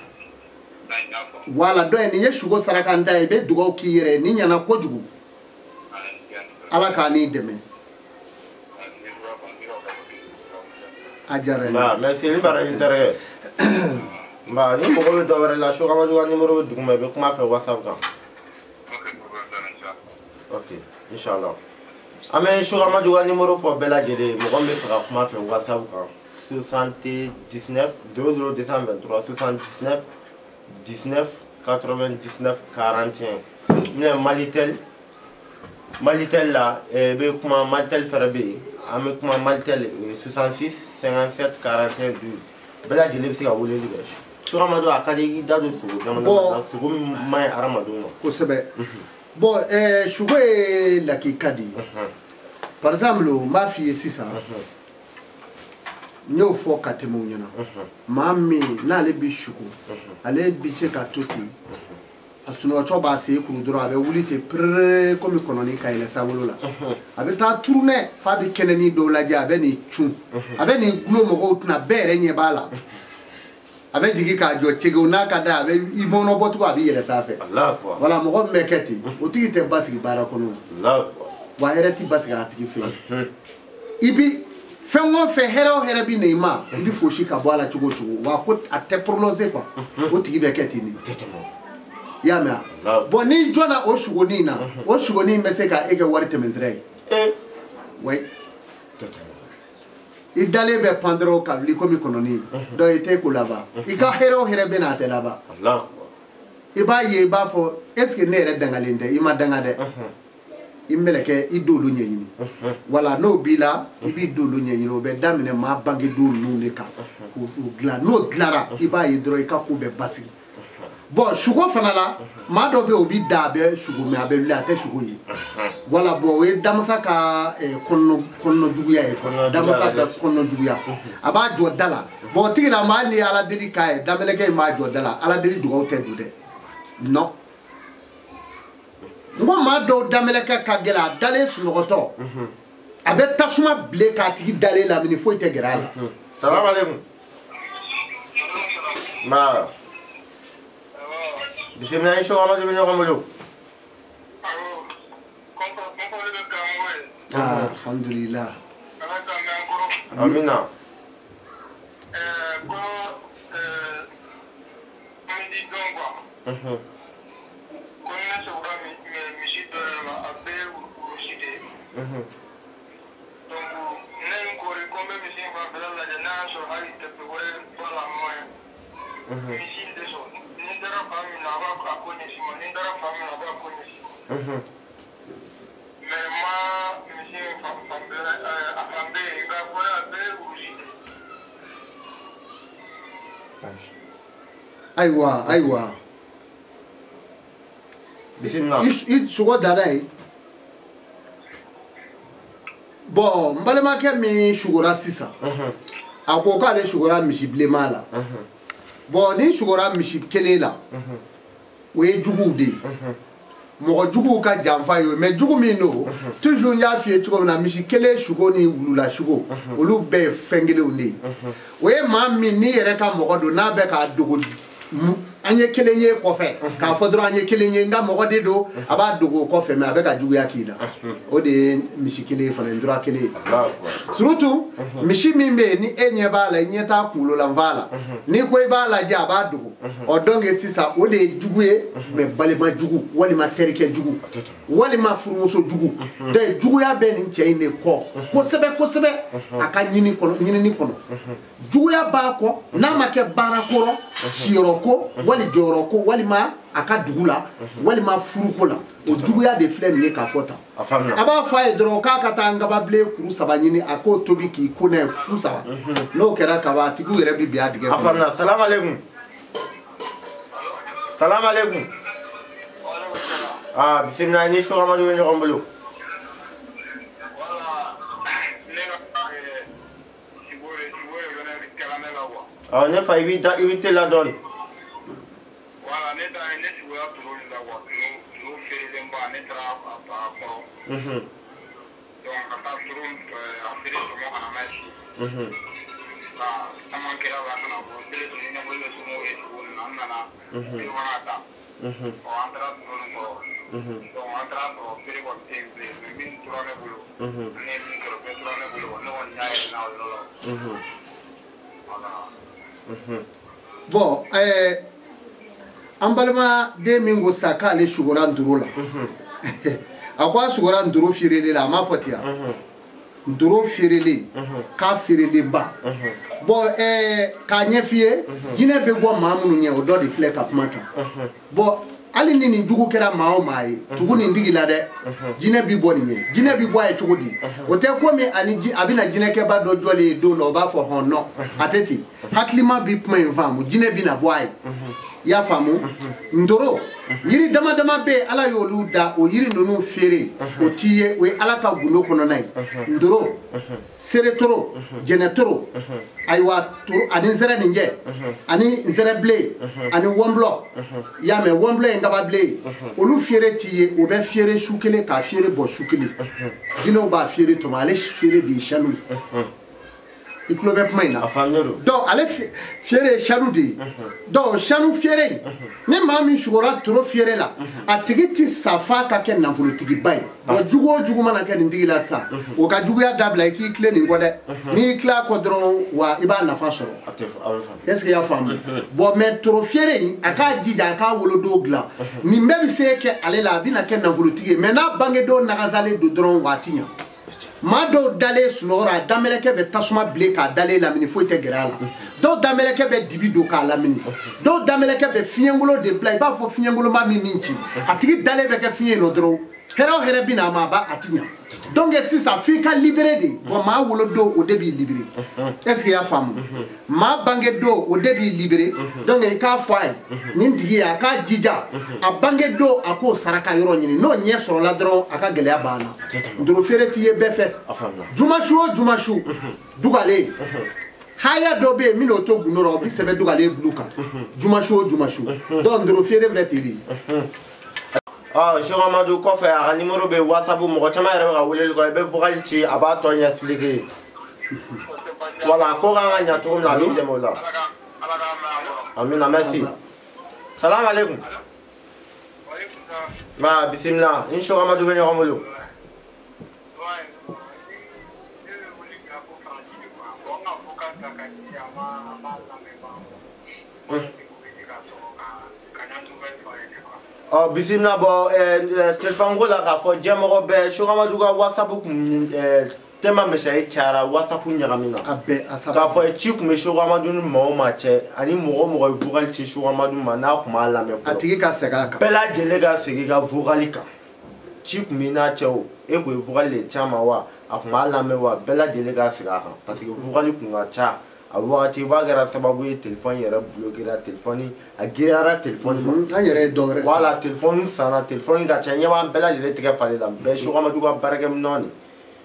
wala dɔ ye nin ye sugo saraka da ye i bɛ dugawu k'i yɛrɛ ye nin ɲɛna kojugu Ala k'a n'i dɛmɛ a diyara n ye merci ni bara in tɛrɛ Bah, ni mɔgɔ bɛ dɔ wɛrɛ la Seku Amadu ka numéro bɛ duguma i bɛ kuma fɛ whatsapp kan ok inshallah Amé Chourama du numéro for Bella Djele, Mohamed Frakma fait WhatsApp 79 00 223 79 19 99 41. Mais Malitel là, comment Malitel Ferbe, avec comment Malitel 66 57 41 12. Bella Djele c'est la roule du gauche. Chourama du Akadémie d'Ado Sougou, May Aramadou. Bon, je la qui kadi. Par exemple, ma fille c'est ça. Nous faut qu'à mouniana. Mami n'allez bichoukou. Allez bicher qu'à tout. Asuno choba c'est que droit avec oulité pré comme économique à la savolola. Avec ta tournée, Fabi Kennedy do la dia avec ni chou. Avec ni glomo na bere nye bala. Avec du ka jo chego na kada avec imono botu abi yele safe. Allah quoi. Voilà mo me keti. Otiki te basiki bara kono. Allah quoi. Wa hereti basiki atiki fe. Ibi fengo fe hero bi neima. Ibi foshi ka boala chugo chugo. Wa ko ate proloser quoi. Otiki be keti ni. Ya me. Bon ni jona o shugo ni na. O shugo ni meseka ege warite menzrei. Oui. Il d'aller vers Pandro Kabli comme économie, donc il était là-bas. Il a héros benate là-bas. Il va y avoir est-ce que n'est pas dangalinde, il m'a dangade. Il me l'a fait, il doit l'unir. Voilà, no bila, il vit doit l'unir, il va d'amener ma banque d'eau l'unica. No glara, il va y droit qu'à couper basi. Bon, Chougo Fanala, Madobe Obi Dabe, Chougo me avait la tête Chougoui. Voilà, bon, et Damasaka Kono Julia, Damasaka Kono Julia. Aba Jodala. Bon, Tila Mali à la délicat, Dameleke Ma Jodala, à la délit du hôtel du dé. Non. Moi, Mado Dameleka Kagela, d'aller sur le retour. Avec Tasuma Blekati d'aller la minifo était grave. Salam alaikum. Ma. Bismillah, Chourama du Ramolo. Ah, alhamdulillah. Amina. Aïwa. Il chogo danaï. Bon, mbalema ke mi chugora sisa. Akoko ale chugora mishi blema la. Bon, ni chugora mishi kele la. Oye jugu de. Mo jugu ka janfa yo, mais jugu mi no. Toujours ya fi tuko na mishi kele chugo ni wulula chugo. Olu be fengele unde. Oye ma mi ni yere ka mo do na be ka dogo. Anye kelenye kofe ka fodro anye kelenye nga mo de do aba dogo kofe me abeka jugu yakida o de mishikile fana ndura kele surtout mishi mimbe ni enye bala nyeta kulo la mvala ni ko bala ja ba dogo o donge sisa o de juguye me bale ma jugu wali ma terike jugu wali ma furumuso jugu de jugu ya be ni cheine ko sebe aka nyini ni kono jugu ya ba ko na make barakoro shiroko wali joroko wali ma aka dugula wali ma furuko la o juguya de flem ni ka fota aba fa e dro ka kata ngaba ble kuru sabanyini ako tobi ki ko na fu saba no kera ka ba tigu yere bi biya dige afamna salam alaikum ah bismillah ni Chourama du Ramolo ah ne fa éviter la donne. Voilà, net je voulais trouver la voie. Nous faisons pas net donc quand on trouve à faire le mot à match. Ça manque là là quand on fait le niveau de ce mot et tout nana. Et voilà. On entra donc on entra pour faire comme c'est mais min tourner boulot. Mais min tourner boulot, non on y a là. Voilà. Bon, ambalma de mingo saka le shugora nduro la. akwa sugora ndoro firele la ma fotia ndoro firele ka firele ba bo ka nyefie jine be bo mamunu nye o do de fle ka pumata bo ali ni njugu kera mao mai tugu ni ndigila de jine bi bo ni jine bi bo ay tugu di o te ko mi ani abina jine ke ba do jole do no ba fo hono ateti haklima bi pma invamu jine bi na bo ay ya famu ndoro yiri dama dama be ala yolu da o yiri nunu fere o tiye we ala ka guno kono nay ndoro sere toro jene toro aywa toro ani nzera ninje ani nzera ble ani womblo ya me womblo ngaba ble olu fere tiye o be fere shukele ka fere bo shukele dino ba fere to male fere di shanu iklobe pmaina donc ale fiere charudi donc chanu fiere ne mami shugora toro fiere la atigiti safa ka ken na vulu tigi bay o jugo mana ken ndigila sa o ka jugo ya dabla ki clé ni ngode ni clé ko dron wa iba na fa soro est-ce que ya fam bo me toro fiere aka jija aka wolo do gla ni mbebi se ke ale la bina ken na vulu tigi mais na bange do na gazale do dron watinya Mado dale sunora dameleke be tasuma ble ka dale lamini foite gerala do dameleke be dibido ka lamini do dameleke be fiengulo de play ba fo fiengulo ma minti atigi dale be ke fieno dro hero here bina ma ba atinya donc si ça fait ka libéré de bon ma wolo do au début libéré est-ce que ya femme ma bangue do au début libéré donc e ka foi ni digi ya ka jija a bangue do ako saraka yoro nyini no nye soro la dro aka gele abana ndoro fere tiye befe jumashu dugale haya dobe mino to gunoro bi sebe dugale bluka jumashu donc ndoro fere betiri Cheikh Amadou Kofe a numéro be WhatsApp mo chama yere ga wulel ko be vocal ci aba to nya expliquer voilà ko ga nya to la bi demo la amina merci salam alaikum ma bismillah inshallah Amadou be ngamulu bisimila bo telefon ko la ka fo jemo be shugama duga WhatsApp ku tema meshay chara WhatsApp nyagamina abe asaba ka fo ci ku me shugama dun mo ma che ani mo vocal ci shugama dun mana ku ma la me fo atigi ka sega ka bela jelega segi ga vocalika ci ku me na che o e ko vocal le chama wa akuma la me wa bela jelega sega ka parce que vocal ku nga cha awati bagara sababu ye téléphone yera bloquer la téléphone a girara téléphone an yere dogre voilà téléphone sana téléphone ga chanya wa bela jele tike fale la be shugama duga barake mnoni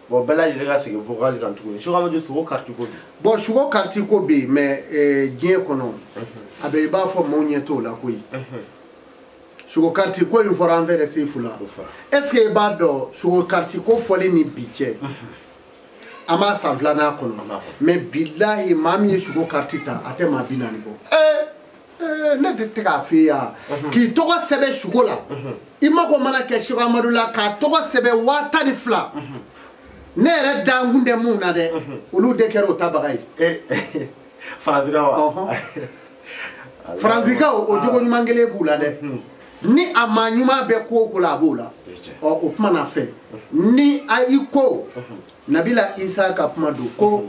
bo bela jele ga sege vocal kan tukuni shugama du sugo carte ko bo sugo carte ko be mais dien kono abe ba fo mo nyeto la koyi sugo carte ko il faut renverser fula est-ce que ba do sugo carte ko fole ni biche ama sanflana kono mais billahi mami ye sugo kartita ate ma binani bo ne te ka fiya ki togo sebe sugo la imako mana ke Cheikh Amadou la ka togo sebe wata ni fla ne re dangunde muna de olu de kero tabagai Franzika o jogo mangele bula de ni amanyuma be ko la bula o kuma na fe ni aiko Nabila Isa ka kuma do ko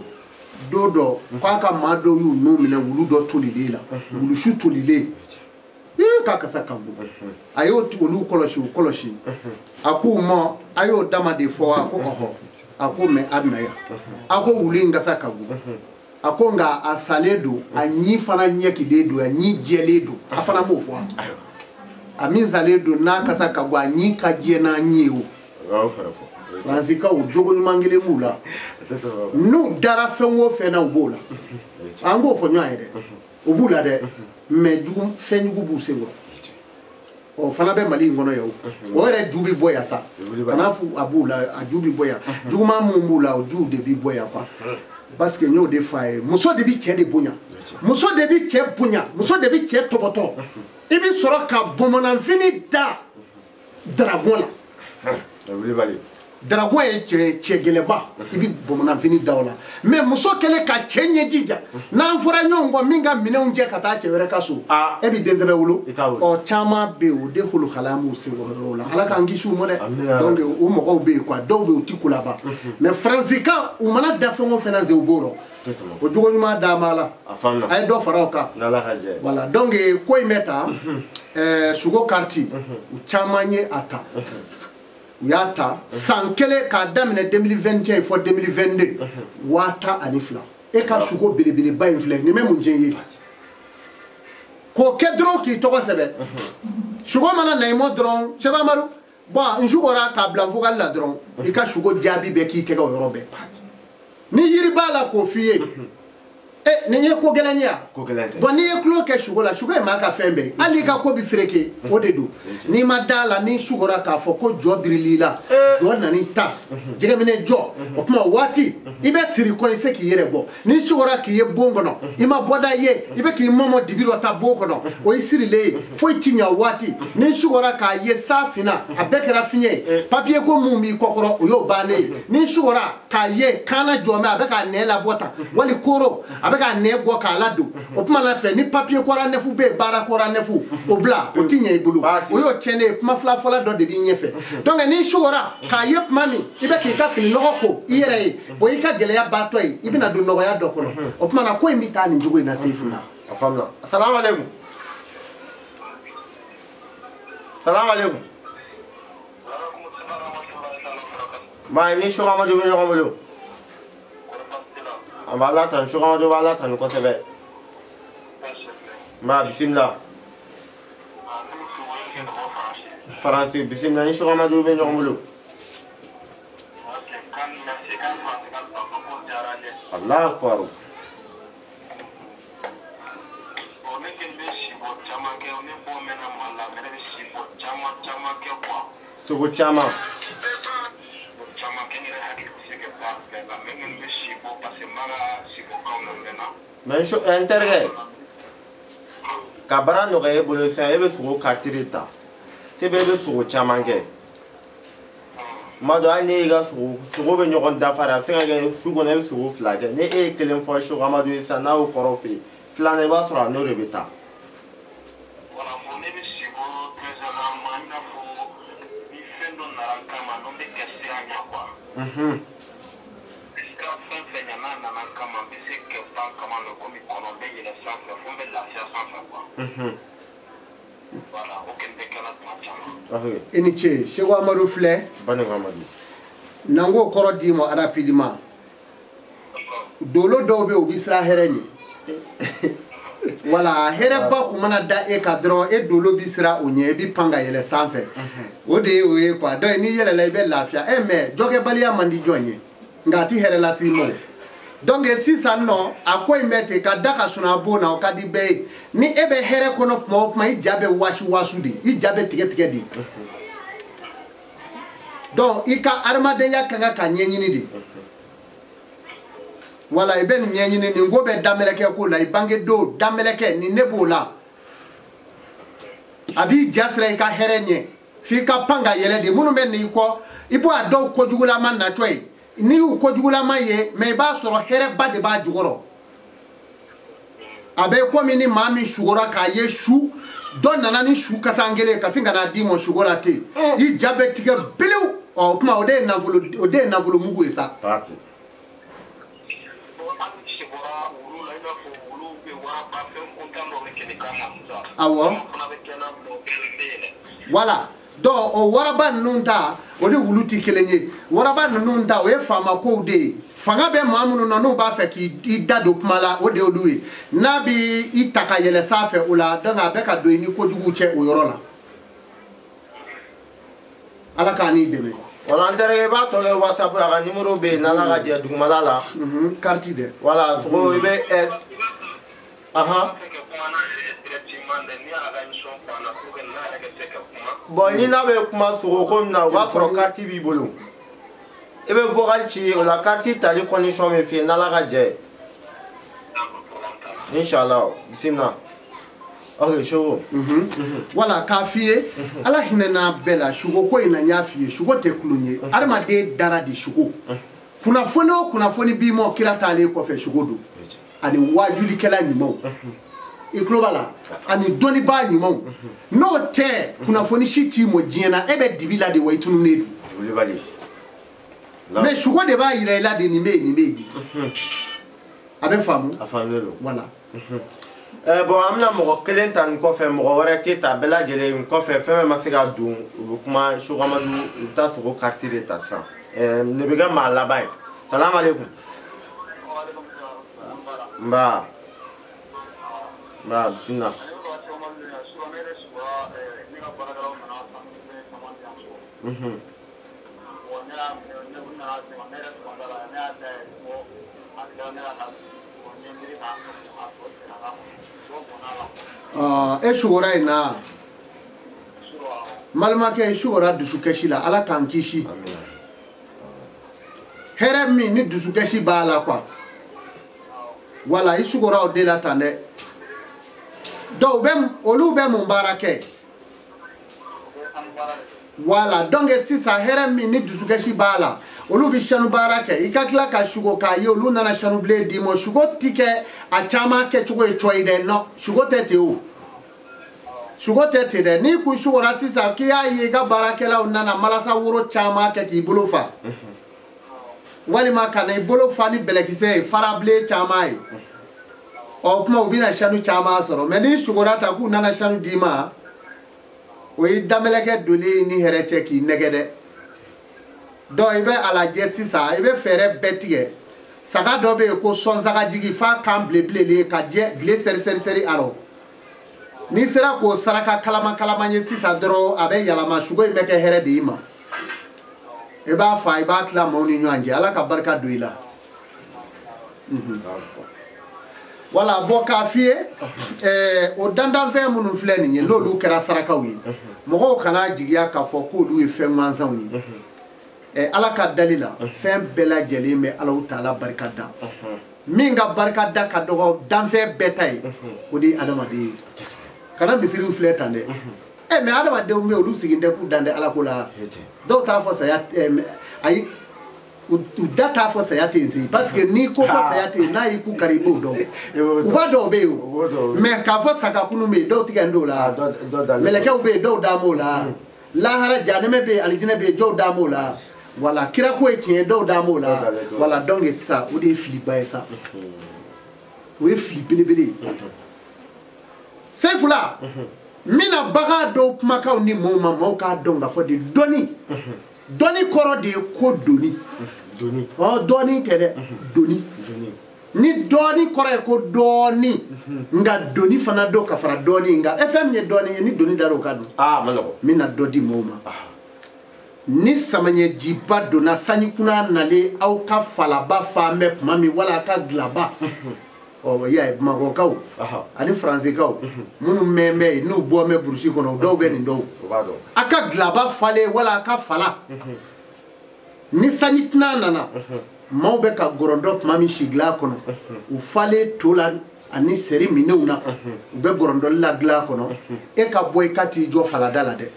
dodo kwa ka mado yu no mena wulu do tolile la wulu shu tolile ka kasa kambu ayo ti wulu koloshi aku mo ayo dama de fo ako oho ako me adnaya ako wulu ngasa kagu ako nga asaledo anyi fana nyeki dedo anyi jeledo afana mo fo amin zaledo na kasa kagu anyi kaje na nyiwo Franzika o jogo mangele mula no dara fenwo fena ubola ango fo nya ede ubula de me jugu fenyugu busengo o fana be mali ngono yo o re jubi boya sa kana fu abula ajubi boya jugu ma mumula o ju de bi boya kwa parce que nyo de fae muso de bi che de bunya muso de bi che bunya muso de bi che toboto ibi soro ka bomona fini da dragon la dragon ye cɛ gɛlɛba i bi bamananfini da o la mais muso kɛlen ka cɛ ɲɛjija n'an fɔra ɲɔgɔn kɔ min ka minɛnw jɛ ka taa cɛ wɛrɛ ka so e bi densɛbɛ wolo ɔ caman bɛ yen o de holo halamu se o yɔrɔ la ala k'an kisi u ma dɛ donc o mɔgɔw bɛ yen quoi dɔw bɛ yen u ti ko laban mais faransikan u mana da fɛn o fɛn na se u b'o dɔn o jogo ɲuman d'a ma la a ye dɔ fara o kan voilà donc ko in bɛ ta sugo kariti u caman ye a ta u y'a ta san kelen k'a daminɛ 2021 fɔ 2022 1000 ani 2 e ka sugo belebeleba in filɛ nin bɛ mun diɲɛ ye k'o kɛ dɔrɔn k'i tɔgɔ sɛbɛn sugo mana na i mɔ dɔrɔn Sɛki Amadu bon n sugora k'a bila vocal la dɔrɔn i ka sugo jaabi bɛɛ k'i tɛgɛ o yɔrɔ bɛɛ ni yiri b'a la k'o f'i ye nin ye ko gɛlɛn ye a bon n'i ye tulo kɛ sugo la sugo ye maa ka fɛn bɛɛ ye hali i ka ko bi fereke o de don n'i ma da la n'i sugora k'a fɔ ko jɔ biril'i la jɔ nani ta jɛgɛminɛ jɔ o tuma o waati i bɛ siri kɔ i se k'i yɛrɛ bɔ n'i sugora k'i ye bon kɔnɔ i ma bɔda ye i bɛ k'i mɔmɔ dibi dɔ ta bon kɔnɔ o ye sirilen ye foyi ti ɲɛ o waati n'i sugora k'a ye sa finna a bɛɛ kɛra fiɲɛ ye papiye ko mun b'i kɔkɔrɔ o y'o bannen ye n'i sugora k'a ye kaana jɔmɛ a bɛ k'a nɛ labɔ tan wali koro a bɛ k'a nɛ bɔ k'a ladon o tuma na fɛ ni papiye kɔra nɛfu bɛ yen baara kɔra nɛfu o bila o ti ɲɛ i bolo o y'o tiɲɛnen ye kuma fila fɔla dɔ de b'i ɲɛfɛ donc n'i sugora k'a ye tuma min i bɛ k'i ka fini nɔgɔ ko i yɛrɛ ye bon i ka gɛlɛya baatɔ ye i bɛna don nɔgɔya dɔ kɔnɔ o tuma na ko in bɛ taa nin cogo in na Seyifu la. a faamuna assalamu alaikum salamu alaikum maa ni Sɛki Amadu bɛ ɲɔgɔn bolo an b'a latan Sɛki Amadu b'a latan kosɛbɛ maa bisimila faransi bisimila ni Sɛki Amadu bɛ ɲɔgɔn bolo Allahu akbar sogo caman mais n terikɛ ka baara nɔgɔya e bolo sisan e bɛ sogo kariti ta se bɛ e bɛ sogo caman kɛ tuma dɔ hali n'e ka sogo bɛ ɲɔgɔn dafa de a bɛ se ka kɛ su kɔnɔ e bɛ sogo 2 kɛ ni e ye kelen fɔ Sɛki Amadu ye sisan n'a y'o kɔrɔ f'i ye filanan i b'a sɔrɔ a n'o de bɛ taa. I ni ce Sɛki Amadu filɛ n'an k'o kɔrɔ d'i ma rapidement dolo dɔw bɛ yen u bɛ siran hɛrɛ ɲɛ wala hɛrɛba kun mana da e kan dɔrɔn e dolo bɛ siran o ɲɛ i bɛ pan ka yɛlɛ sanfɛ o de ye o ye quoi donc n'i yɛlɛla i bɛ lafiya mais jɔkɛbaliya man di jɔn ye nka a ti hɛrɛ lase i ma donc sisan nɔ a ko in bɛ ten ka da ka sɔnna a bon na o ka di bɛɛ ye ni e bɛ hɛrɛ kɔnɔ tuma o tuma i ja bɛ wasu de i ja bɛ tigɛ de donc i ka adamadenya ka kan ka ɲɛɲini de wala i bɛ nin ɲɛɲini nin ko bɛ damɛlɛkɛ ko la i bange don damɛlɛkɛ nin ne b'o la a b'i jasira i ka hɛrɛ ɲɛ f'i ka pan ka yɛlɛ de minnu bɛ n'i kɔ i b'a dɔw kojugulama natɔ ye n'i y'u kojugulama ye mais i b'a sɔrɔ hɛrɛba de b'a jukɔrɔ a bɛ komi ni maa min sugora k'a ye su dɔ nana ni su kasan kelen ka sin ka n'a d'i ma sugo la ten i ja bɛ tigɛ belew o tuma o de ye nafolo mugu ye sa. awɔ voilà donc o waraba ninnu ta o de wulu ti kelen ye waraba ninnu ta o ye faama kow de ye fanga bɛ maa minnu na n'u b'a fɛ k'i da don kuma la o de y'olu ye n'a bɛ i ta ka yɛlɛ sanfɛ o la donc a bɛ ka don i ni kojugu cɛ o yɔrɔ la ala k'an dɛmɛ. wala n terikɛ i b'a tɔ kɛ whatsapp a ka numéro bɛ yen n'ala ka jɛ dugumala la carte dɛ voilà sogo i bɛ bon ni n'a bɛ kuma sogo ko min na o b'a sɔrɔ carte b'i bolo i bɛ vocal ci o la carte tali condition bɛ f'i ye n'ala ka jɛ inshallah bisimila. ok shogo wala k'a f'i ye ala hinɛ n'a bɛɛ la sugo ko in na n y'a f'i ye sugo tɛ kulon ye adamaden dara de sugo kunnafoni o kunnafoni b'i ma kira taalen kɔfɛ sugo don ani wajulikɛla ɲumanw i tulo b'a la ani dɔnnibaa ɲumanw n'o tɛ kunnafoni si t'i mɔ diɲɛ na e bɛ dibi la de wa i tununnen don mais sugo de b'a yira i la de nin bɛ yen nin bɛ yen a bɛ faamu a faamulen don voilà bon an bɛna mɔgɔ kelen ta nin kɔfɛ mɔgɔ wɛrɛ tɛ ta bɛɛ lajɛlen kɔfɛ fɛn fɛn ma se ka don u bɛ kuma Sogamadu u bɛ taa sogo kariti de ta sisan ne bɛ kɛ maa laban ye salamu aleykum nba nba bisimila e sugora in na balimakɛ sugora dusukɛsi la ala k'an kisi hɛrɛ min ni dusukɛsi b'a la quoi wala i sugora o de la tan dɛ donc olu bɛ mun baara kɛ wala donc sisan hɛrɛ min ni dusukɛsi b'a la olu bɛ sanu baara kɛ i ka tila ka sugo k'a ye olu nana sanu bilen d'i ma sugo ti kɛ a caman kɛcogo ye coyi dɛ non sugo tɛ ten o sugo tɛ ten dɛ n'i kun sugora sisan k'i y'a ye i ka baarakɛlaw nana malasa woro caman kɛ k'i bolo fa walima ka na i bolo fa ni bɛlɛkisɛ ye farabilen caman ye o kuma u bɛna sanu caman sɔrɔ mais n'i sugora ta k'u nana sanu d'i ma o ye danbɛlɛkɛ donlen ni hɛrɛ cɛ k'i nɛgɛ dɛ donc i bɛ a lajɛ sisan i bɛ fɛɛrɛ bɛɛ tigɛ saga dɔ bɛ yen ko sɔnsagajigi f'a kan bilenbilenlen ka jɛ bile sɛri a rɔ n'i sera k'o saraka kalama ye sisan dɔrɔn a bɛ yɛlɛma sugo in bɛ kɛ hɛrɛ de i ma i b'a fa i b'a tila maaw ni ɲɔgɔn cɛ ala ka barika don i la wala bɔn k'a f'i ye o dandanfɛn minnu filɛ nin ye n'olu kɛra sarakaw ye mɔgɔw kana jigiya k'a fɔ k'olu ye fɛn gansanw ye ala ka dali la fɛn bɛɛ lajɛlen bɛ Alahu Taala barika da min ka barika da ka dɔgɔ danfɛn bɛɛ ta ye o de ye adamaden ye kana misiriw filɛ tan dɛ mais adamadenw bɛ olu sigilen tɛ k'u dan tɛ ala ko la dɔw t'a fɔ saya ayi u da t'a fɔ saya tɛ yen se parce que n'i ko ko saya tɛ yen n'a y'i ku kari i b'o dɔn u b'a dɔw bɛ yen o mais k'a fɔ sagakunu bɛ yen dɔw tigɛ n t'o la mɛlɛkɛw bɛ yen dɔw dan b'o la lahara jahanɛmɛ bɛ yen alijinɛ bɛ yen dɔw dan b'o la wala kira ko ye tiɲɛ dɔw dan b'o la wala donc sisan o de ye filiba ye sa o ye fili belebele Seyfula mina baga dɔw kumakanw ni maaw ma maaw k'a dɔn k'a fɔ de dɔnni kɔrɔ de ye ko doni dɔɔni tɛ dɛ doni ni dɔɔni kɔrɔ ye ko dɔɔni nka doni fana dɔ ka fara dɔɔni nka fɛn min ye dɔɔni ye ni doni dara o ka don min na dɔ di maaw ma ni samaɲɛjiba donna sanjikuna nalen aw ka falaba fan bɛ tuma min wala a ka dilaba y'a ye Bamakɔkaw ani Faransikaw minnu mɛn bɛ yen n'u bɔ bɛ burusi kɔnɔ dɔw bɛ nin dɔw a ka dilaba falen wala a ka fala ni sanji tɛna nana maaw bɛ ka gɔrɔndɔ tuma min sigila kɔnɔ u falen to la ani sɛri minɛnw na u bɛ gɔrɔndɔli la dilan kɔnɔ e ka bɔ i ka t'i jɔ falada la dɛ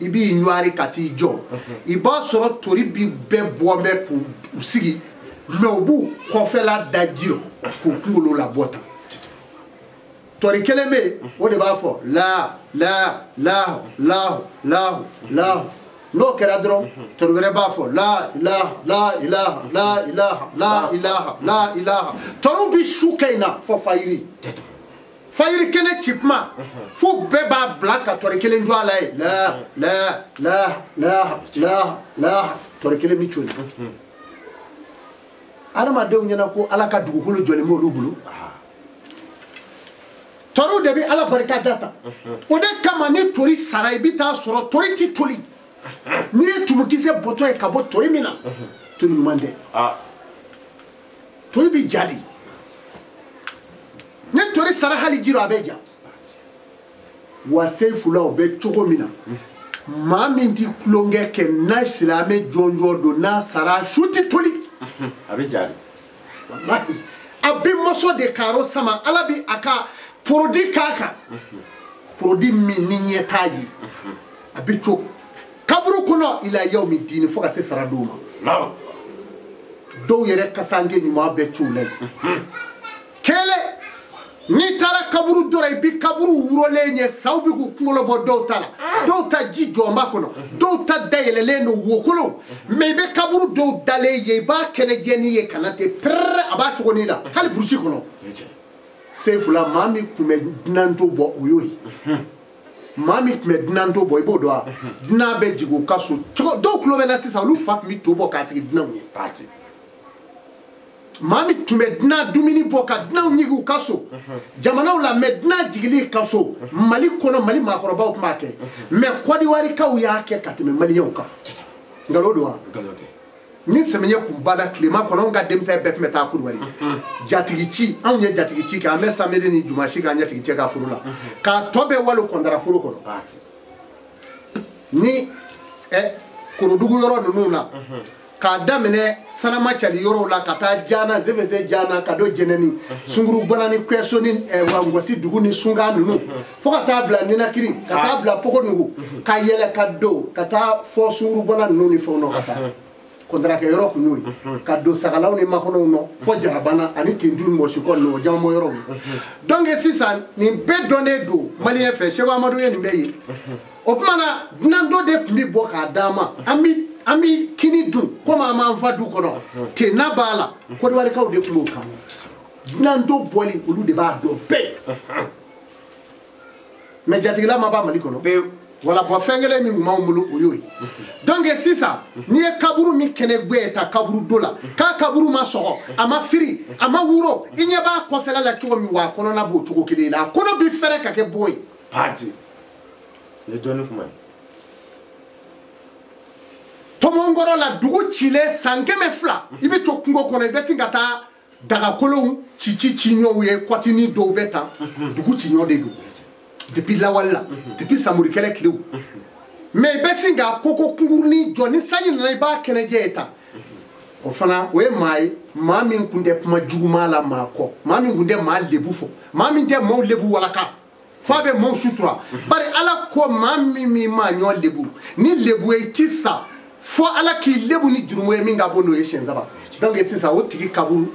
i b'i ɲuari ka t'i jɔ i b'a sɔrɔ tori bi bɛɛ bɔ bɛ k'u sigi mais u b'u kɔfɛla da ji rɔ k'u kunkolo labɔ tan tori kelen bɛ yen o de b'a fɔ la n'o kɛra dɔrɔn tori wɛrɛ b'a fɔ la ilaha toriw bi su kɛ in na fɔ fayiri kɛnɛ ci kuma fo bɛɛ b'a bila ka tori kelen jɔ a la ye tori kelen bi coli adamadenw ɲɛna ko ala ka dugukolo jɔlen b'olu bolo toriw de bɛ ala barika da ta o de kama ni tori sara i bɛ taa sɔrɔ tori ti toli n'i ye tumukisɛ bɔtɔ ye ka bɔ tori min na tori ɲuman tɛ tori bɛ ja de ni tori sara hali jiro a bɛ ja wa Seyfula o bɛ cogo min na maa min ti tulonkɛ kɛ n'a silamɛ jɔnjɔn don n'a sara su ti toli a bɛ ja de wallahi a bɛ mɔsɔ de karo sama ala bi a ka produit kaka produit min ni ɲɛ t'a ye a bɛ to kaburu kɔnɔ ila yawmi dini fo ka se sara dɔw ma dɔw yɛrɛ kasange ɲuman bɛ t'u la kɛlɛ n'i taara kaburu dɔ la i bi kaburu wurolen ye saw bɛ k'u kunkolo bɔ dɔw ta la dɔw ta ji jɔnba kɔnɔ dɔw ta dayɛlɛlen don wokolo mais i bɛ kaburu dɔw dalen ye i b'a kɛnɛjɛni ye kana ten pɛrɛ a b'a cogonin la hali burusi kɔnɔ Sefula maa min tun bɛ dunan to bɔ o y'o ye maa min tun bɛ dunan to bɔ i b'o dɔn wa dunan bɛ jigin u ka so dɔw tulo bɛ na sisan olu fa tun bɛ to bɔ k'a sigi dunanw ye maa min tun bɛ dunan dumuni bɔ ka dunanw ɲigi u ka so jamanaw la mɛ dunan jigili ka so Mali kɔnɔ Mali maakɔrɔbaw tun b'a kɛ mɛ kɔdiwarikaw y'a kɛ ka tɛmɛ maliyɛnw kan nkalon don wa ni sɛmɛɲɛ kun banna tilema kɔnɔ anw ka denmisɛn bɛɛ tun bɛ taa Kodiwari jatigi ci anw ye jatigi ci kɛ an bɛ samedi ni dimanche k'an ɲɛtigi cɛ ka furu la k'a tɔ bɛ walo kɔndara furu kɔnɔ ni Korodugu yɔrɔ ninnu na k'a daminɛ Sanama Cali yɔrɔw la ka taa Jana Zefese Jana ka don Jɛnɛni Sunguru Bana ni Kɛso ni Wangɔsi dugu ni Sunga ninnu fo ka taa bila Ninakiri ka taa bila Pogonugu ka yɛlɛ ka don ka taa fɔ Sunguru Bana ninnu ni fɛnw na ka taa kɔndarakɛ yɔrɔ kun y'o ye ka don Sagalaw ni Makɔnɔw nɔ fɔ Jarabana ani Tinduru ni Mɔsikɔ ninnu o jamabɔ yɔrɔw ye donc sisan nin bɛɛ dɔnnen don maliyɛn fɛ Seku Amadu ye nin bɛɛ ye o tuma na dunan dɔ de tun bɛ bɔ k'a d'an ma an bɛ kini dun komi an b'an fa du kɔnɔ tenna b'a la Kodiwarikaw de tun b'o kan dunan dɔ bɔli olu de b'a dɔn bɛɛ mais jatigila ma b'a Mali kɔnɔ wala bɔn fɛn kelen min tun b'anw bolo o y'o ye donc sisan n'i ye kaburu min kɛnɛ guwɛ ta kaburu do la k'a kaburu ma sɔgɔ a ma firi a ma wuro i ɲɛ b'a kɔfɛla la cogo min wa a kɔnɔna b'o cogo kelen la a kɔnɔ bɛ fɛrɛ ka kɛ bon ye parti le dɔnni kuma Tɔmɔnkɔrɔ la dugu cilen san 200 i bɛ to kungo kɔnɔ i bɛ sin ka taa dagakolonw ci ɲɔw ye kɔtini dɔw bɛ tan dugu ci ɲɔ de don depuis lawali la depuis Samori kɛlɛ tilew mais i bɛ sin ka koko kunkurunin jɔ ni sanji nana i b'a kɛnɛjɛ ye tan o fana o ye maa ye maa min tun tɛ kuma juguman la maa kɔ maa min tun tɛ maa lebu fɔ maa min tɛ maaw lebu walaka f'a bɛ maaw sutura bari Ala ko maa min maa ɲɔ lebu ni lebu ye i ti sa fo Ala k'i lebu ni jurumu ye min ka bɔ n'o ye siɲɛ 3 donc sisan o tigi kaburu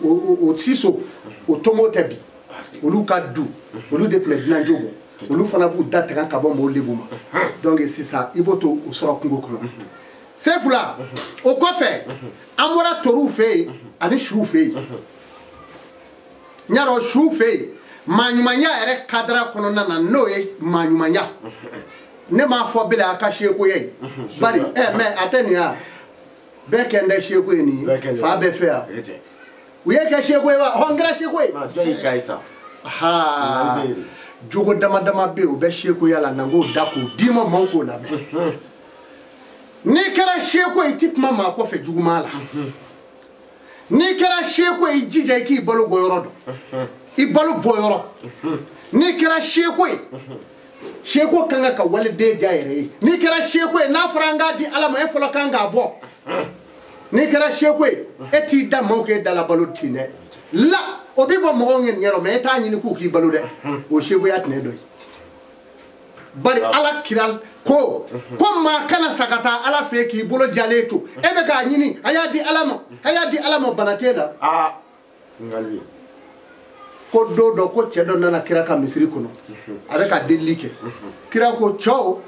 o siso o tomo tɛ bi olu ka du olu de tun bɛ dunanjo bɔ olu fana b'u da tigɛ ka bɔ maaw lebu ma donc sisan i b'o to o sɔrɔ kungo kɔnɔ Sefula o kɔfɛ an bɔra Toriw fɛ yen ani Suw fɛ yen n y'a dɔn Suw fɛ yen maaɲumanya yɛrɛ kadira kɔnɔna na n'o ye maaɲumanya ne m'a fɔ bilen a ka sekoya ye bari mais a tɛ nin ya bɛɛ kɛ n tɛ seko ye nin ye fa bɛɛ fɛ yan u ye kɛ seko ye wa hɔn kɛra seko ye jogo dama dama bɛ yen u bɛ sekoya la n'an k'o da k'o d'i ma maaw k'o lamɛn n'i kɛra seko ye i ti kuma maa kɔfɛ juguman la n'i kɛra seko ye i jija i k'i balo bɔ yɔrɔ dɔn i balo bɔ yɔrɔ n'i kɛra seko ye seko kan ka waliden ja yɛrɛ ye n'i kɛra seko ye n'a fɔra an k'a di Ala ma e fɔlɔ kan k'a bɔ n'i kɛra seko ye e t'i da maaw k'e dala balo ten dɛ la o bɛ bɔ mɔgɔw ɲɛ nin yɔrɔ mais e t'a ɲini k'u k'i balo dɛ o sekoya tun ye dɔ ye bari Ala kira ko maa kana sa ka taa Ala fɛ k'i bolo jalen to e bɛ k'a ɲini a y'a di Ala ma bana t'e la ko don dɔ ko cɛ dɔ nana kira ka misiri kɔnɔ a bɛ ka delili kɛ kira ko cɛw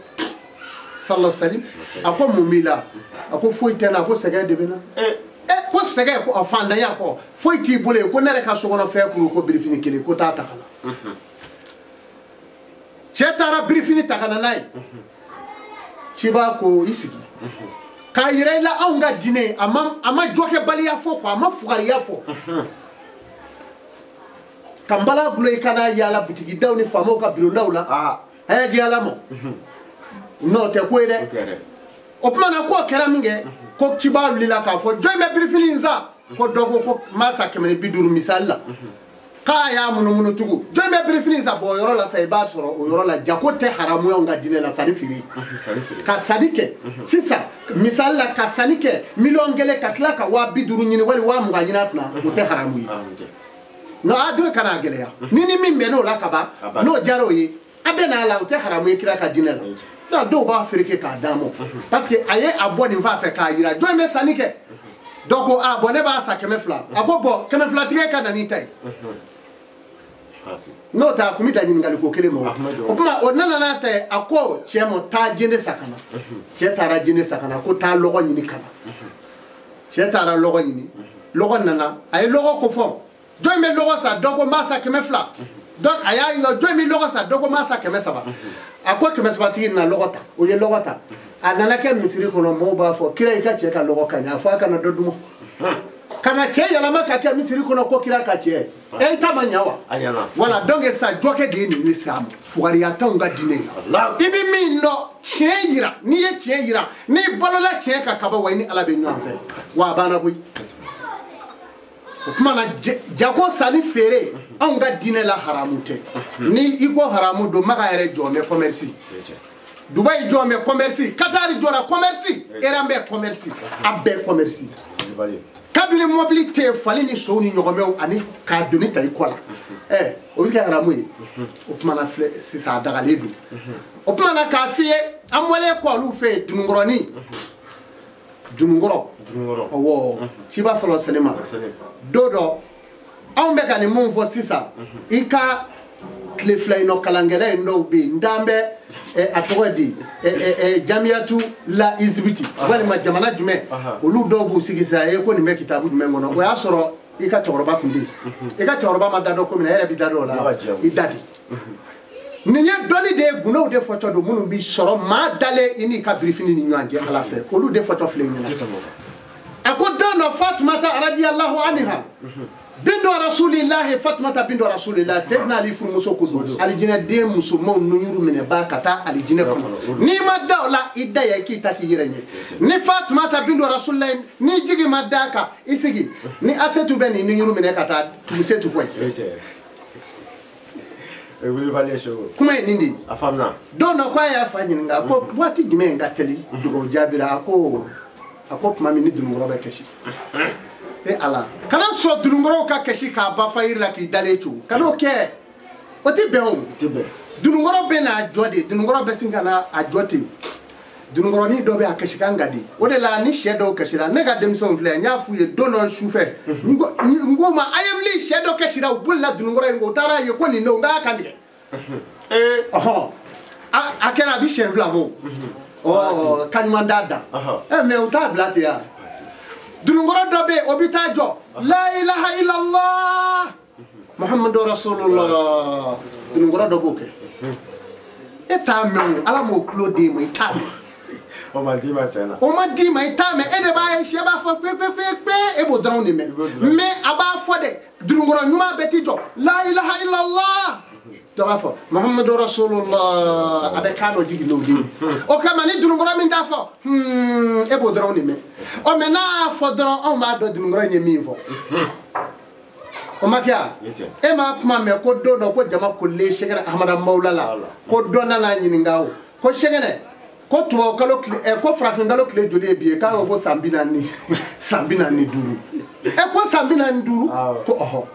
sallallahu alaihi wasallam a ko mun b'i la a ko foyi tɛ n na a ko sɛgɛn de bɛ n na ko sɛgɛn ko fantanya kɔ foyi t'i bolo yen ko ne yɛrɛ ka sokɔnɔ fɛn kun ko birifini kelen ko taa ta ka na cɛ taara birifini ta ka na n'a ye ciba ko i sigi k'a yira i la anw ka diinɛ a ma jɔkɛbaliya fɔ quoi a ma fugariya fɔ kambala gulo i kana yala butigi daw ni faamaw ka birondaw la a y'a di Ala ma n'o tɛ ko ye dɛ o tuma na k'o kɛra min kɛ ko ciba wulila k'a fɔ jɔn bɛ birifini in sa ko dɔ ko n b'a sa 150 misali la k'a y'a munumunu tugun jɔn bɛ birifini in sa bɔn o yɔrɔ la sa i b'a sɔrɔ o yɔrɔ la jago tɛ haramu y'anw ka diinɛ la sanni feere ka sanni kɛ sisan misali la ka sanni kɛ 1,000,000 ka tila ka 50,000 ɲini wali 20,000 ɲini a kunna o tɛ haramu ye no a do kana geleya ni min be no la kaba no jaro yi abena la o te haramu e kira ka dinela da do ba afrique ka damo parce que aye aboni va faire ka yira do me sanike donc abone ba sa kemefla agobo kemefla tige ka nani tai no ta kumita ni ngali ko kele mo kuma onana na ta ako chemo ta jinde sakana che tara jinde sakana ko ta logo ni kana che tara logo ni logo nana ay logo ko fo do me logo sa doko masa kemefla donc aya yo 2000 logo sa doko masa kemesaba ako kemesaba tigi na logo ta o ye logo ta anana ke misiri kono mo ba fo kira ika che ka logo kanya fo kana dodumo kana che yala maka ke misiri kono ko kira ka che e tamanya wa ayana voilà donc ça joke de ni sam fuari atonga dine ibi mi no che yira ni ye che yira ni bolola che ka kaba wa ni ala be nyon fe wa bana boy kuma na jako sani fere on ga dine la haramute ni iko haramu do maka ere jome commerce Dubai jome commerce Qatar jora commerce erambe commerce abbe commerce kabili mobilité fali ni so ni nyogome ani ka doni tay kola o bi ka haramu yi o kuma na fle si sa daga ledu o kuma na ka fiye amwele ko lu fe dunungoroni dunungoro owo chiba solo selema dodo on be ka ni mon fo sisa ika kle fly no kalangere no bi ndambe atogodi jamiatu la izbiti wali ma jamana jume olu do bu sigisa ko ni me kitabu jume ngono o ya soro ika choroba kundi ika choroba ma dado ko mi na bi dado la idadi ninya doni de guno de photo do munu bi soro ma dale ini ka briefing ni nyanje ala fe olu de photo fle nyina akodono Fatimata radiyallahu anha bindo rasulillah Fatimata bindo rasulillah sayyidina ali fu muso ko alijina de muso mo nuyuru mine ba kata alijina ko ni ma dawla idaya ki taki yirenye ni Fatimata bindo rasulillah ni jigi madaka isigi ni asetu beni nuyuru mine kata tusetu ko kuma nindi afamna dono kwa ya fanyinga ko wati jime ngateli dugo jabira ako mami ni dunungoro be keshi ala kana so dunungoro ka keshi ka ba fayir la ki dalechu kana oke oti be on tibe dunungoro be na jodi dunungoro be singana a joti dunungoro ni do be a keshi kan gadi o de la ni shedo keshira nega demson fle nya fuye dono shufe ngoma ayevli shedo keshira bulla dunungoro ngo tara ye ko ni no nga kandike akera bi chevla bo oh kanmandada me uta blati ya dunungoro dobe obita jo la ilaha illa allah muhammadur rasulullah dunungoro doboke eta me ala mo klode mo itame o ma di ma itame e de ba e sheba fo pe e bo dron ni me aba fo de dunungoro nyuma beti jo la ilaha illa allah Dafo Muhammadur Rasulullah avec kano digi no di o kama ni dunungoro min dafo e bo dron ni me o me na fo dron o ma do dunungoro ni mi fo o ma kya e ma kuma me ko do no ko jama ko le shegere ahmada maulala ko do na na nyini ngawo ko shegere ko tuwa kalo ko frafin galo kle joli bi ka ko sambina ni duru ko sambina ni duru ko oho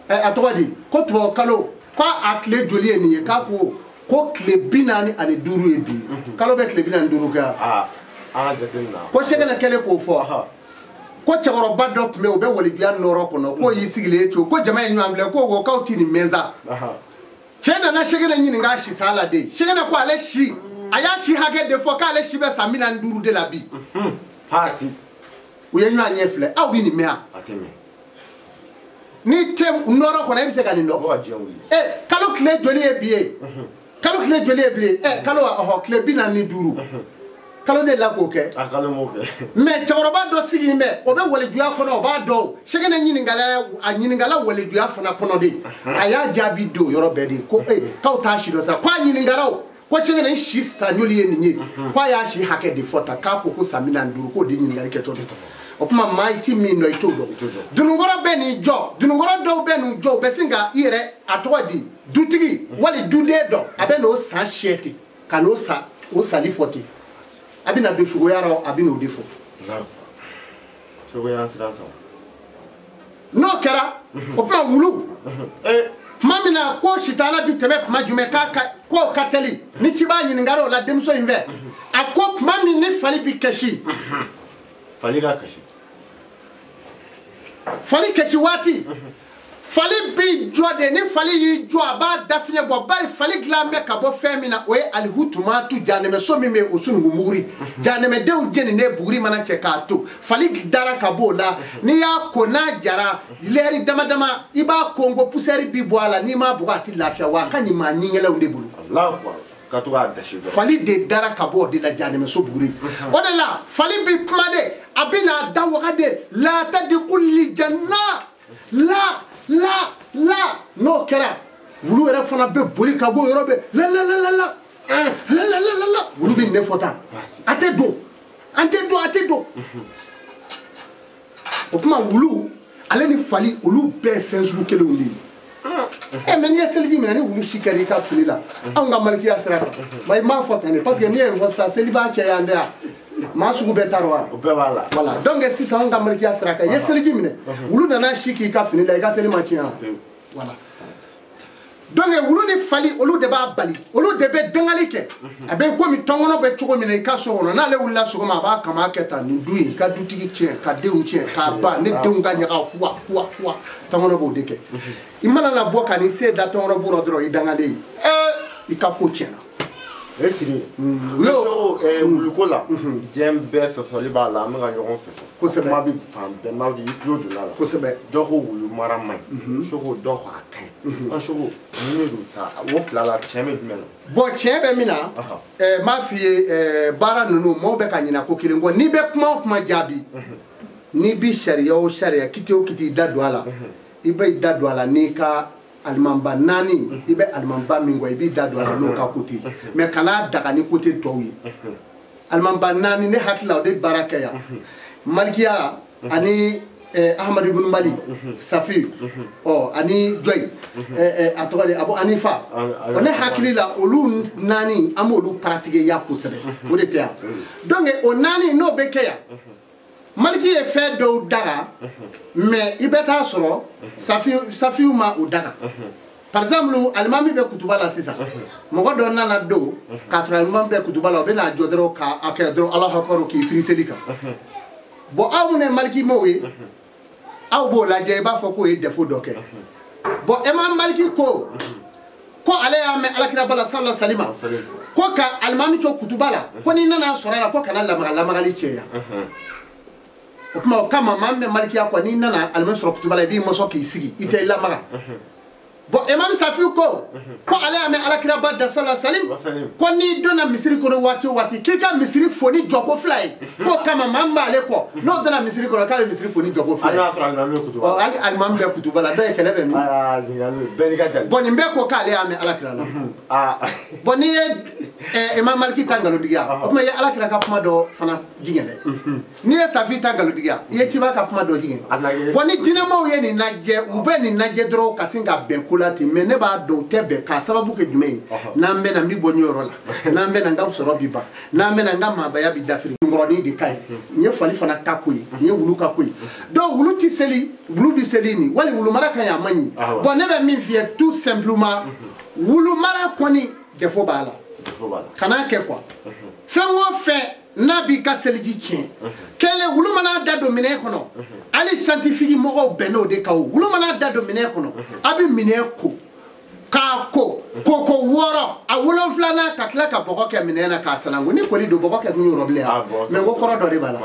atodi ko tuwa kalo kwa akle joli eni ka ko kle binani ani duru ebi kalo be kle binani duru ka jatenna ko shegena kele ko fo ko chagoro badop me obe woli bian noro kono ko yisigile echo ko jama enyu amble ko go kauti ni meza chena na shegena nyini nga shi sala de shegena ko ale shi aya shi hage de fo ka ale shi be samina nduru de la bi party uyenyu anyefle au bi ni mea atemi ni tem noro ko na bi se ka ni no kalo kle joli ebie kalo kle joli ebie kalo ho kle bi na ni duru kalo de la ko ke akalo mo ke me choroba do sigi me obe wole dua ko no ba do shege na nyini ngala wole dua fona kono de aya jabi do yoro bedi ko ka uta shi do sa kwa nyini ngara ko shege na shi sanyoli enyi kwa ya shi hake de fota ka ko samina nduru ko de nyini ngala ke to opuma mighty mi no itodo dunungoro be ni jo dunungoro do be nu jo be singa ire atodi dutigi wali dude do abe no sa sheti kano sa o sali foti abina do shugo yaro abina odefo so we answer that n'o kɛra o kuma wulu tuma min na ko sitana bi tɛmɛ tuma jumɛn k'o ka teli ni ci b'a ɲininkali o la denmuso in fɛ a ko tuma min ni fali bi kɛsi fali ka kasi fali kɛsi waati fali bi jɔ de ni fali y'i jɔ a b'a da fiɲɛ bɔ bari fali dilan bɛ ka bɔ fɛn min na o ye alihutumatu janɛmɛso min bɛ o sunugu muguri janɛmɛdenw jeninen buguri mana cɛ k'a to fali dara ka bɔ o la n'i y'a ko n'a jara lɛri dama dama i b'a ko ngo pusɛri bi bɔ a la n'i m'a bugɔ a tɛ lafiya wa a ka ɲi maa ɲiŋɛlɛw de bolo ka to k'a dasi fali de dara ka bɔ o de la janɛmɛso buguri o de la fali bi kuma de a bɛ n'a da waga de la tadkhuli janna la n'o kɛra wulu yɛrɛ fana bɛ boli ka bɔ yɔrɔ bɛ la wulu bɛ ne fɔ tan a tɛ don a tɛ don o kuma wulu ale ni fali olu bɛɛ ye fɛn sugu kelenw de ye mɛ n'i ye seliji minɛ ni wulu si kɛra i ka fili la anw ka malikiya sira kan i m'a fɔ tan de parce que n'i ye nin fɔ sisan seli b'a cɛ yan de yan maa sugu bɛɛ taa wa o bɛɛ b'a la voilà donc sisan anw ka malikiya sira kan i ye seliji minɛ wulu nana si k'i ka fini la i ka seli ma tiɲɛ voilà donc wulu ni fali olu de b'a bali olu de bɛ dangali kɛ a bɛ komi tɔnkɔnɔ bɛ cogo min na i ka so kɔnɔ n'ale wulila sɔgɔma a b'a kama kɛ tan nin dun ye i ka dutigi tiɲɛ ka denw tiɲɛ k'a ban ne denw ka ɲaga wa tɔnkɔnɔ b'o de kɛ i mana na bɔ ka n'i se da tɔnkɔnɔ bɔrɔ dɔrɔn i dangalen i ka ko tiɲɛna Esiri, wuluko la, diɲɛ bɛɛ sɔsɔli b'a la, an bɛ ka ɲɔgɔn sɔsɔ. Kosɛbɛ. Kuma bɛ fan bɛɛ, maa bɛ i tulo donna la. Kosɛbɛ. Dɔ ko wulu mara man ɲi, sogo dɔ ko a ka ɲi. An sogo mun de don sa, o fila la tiɲɛ bɛ jumɛn na? Bon tiɲɛ bɛ min na, n b'a f'i ye baara ninnu maaw bɛ ka ɲinɛ ko kelen kɔ n'i bɛ kuma o kuma jaabi, n'i bi sariya o sariya kiti o kiti i da don a la, i bɛ i da don a la n'i ka alimanba naani i bɛ alimanba min kɔ i b'i da don a la n'o ka kote mais kana daga ni kote tɔw ye alimanba naani ne hakili la o de baara kɛ yan malikiya ani Ahmadu ibn Mali Safi ani Joy a tɔgɔ de Abu Hanifa ne hakili la olu naani an b'olu pratiquer ya kosɛbɛ o de tɛ yan donc o naani n'o bɛ kɛ yan Maliki ye fɛn dɔw daga mais i bɛ taa sɔrɔ Safiyu ma o daga par exemple alimami bɛ kutuba la sisan mɔgɔ dɔ nana don k'a sɔrɔ alimami bɛ kutuba la o bɛ n'a jɔ dɔrɔn k'a kɛ dɔrɔn Alahu akibaru k'i firi seli kan bon aw minnu ye Maliki maaw ye aw b'o lajɛ i b'a fɔ k'o ye défaut dɔ kɛ bon Imam Maliki ko ale y'a mɛn Alakira bala sallallahu alaihi wa sallam ko ka alimami jɔ kutuba la ko n'i nana sɔrɔ a la ko kana lamagali cɛya o kuma o kama maa min bɛ malikiya kɔ n'i nana alimami sɔrɔ kutuba la i b'i mɔsɔn k'i sigi i tɛ i lamaga bon Imam Safiyu ko ale y'a mɛn Alakira ba da sallallahu alaihi wa sallam ko n'i donna misiri kɔnɔ waati o waati k'i ka misiri foni jɔko fila ye k'o kama maa min b'ale kɔ n'o donna misiri kɔnɔ k'ale misiri foni jɔko fila ye hali alimami bɛ kutuba la dɔ ye kɛlɛ bɛ min bon nin bɛɛ ko k'ale y'a mɛn Alakira la bon n'i ye Imam Maliki ta nkalontigiya o tuma i ye Alakira ka kuma dɔ fana jigin dɛ n'i ye Safi ta nkalontigiya i ye Ciba ka kuma dɔ jigin bon ni diinɛmaw ye nin lajɛ u bɛ nin lajɛ dɔrɔn ka sin ka bɛn ko la ten mais ne b'a dɔn u tɛ bɛn k'a sababu kɛ jumɛn ye n'an bɛna n bɛ bɔ ɲɔyɔrɔ la n'an bɛna n ka sɔrɔ bi ban n'an bɛna n ka maabaya bi dafiri nkɔrɔnin de ka ɲi nin ye fali fana ka ko ye nin ye wulu ka ko ye donc wulu tɛ seli wulu bɛ seli nin wali wulu mara ka ɲi a man ɲi bon ne bɛ min f'i ye tout simplement wulu mara kɔni défaut b'a la kana kɛ quoi fɛn o fɛn n'a b'i ka seliji tiɲɛ kɛlɛ wulu mana da don minɛn kɔnɔ hali scientifique mɔgɔw bɛnn'o de kan o wulu mana da don minɛn kɔnɔ a bɛ minɛn ko k'a ko koko 6 a 7nan ka tila ka bɔgɔ kɛ minɛn na k'a sanango ni kɔli don bɔgɔ kɛ kun yɔrɔ bilen mais ko kɔrɔ dɔ de b'a la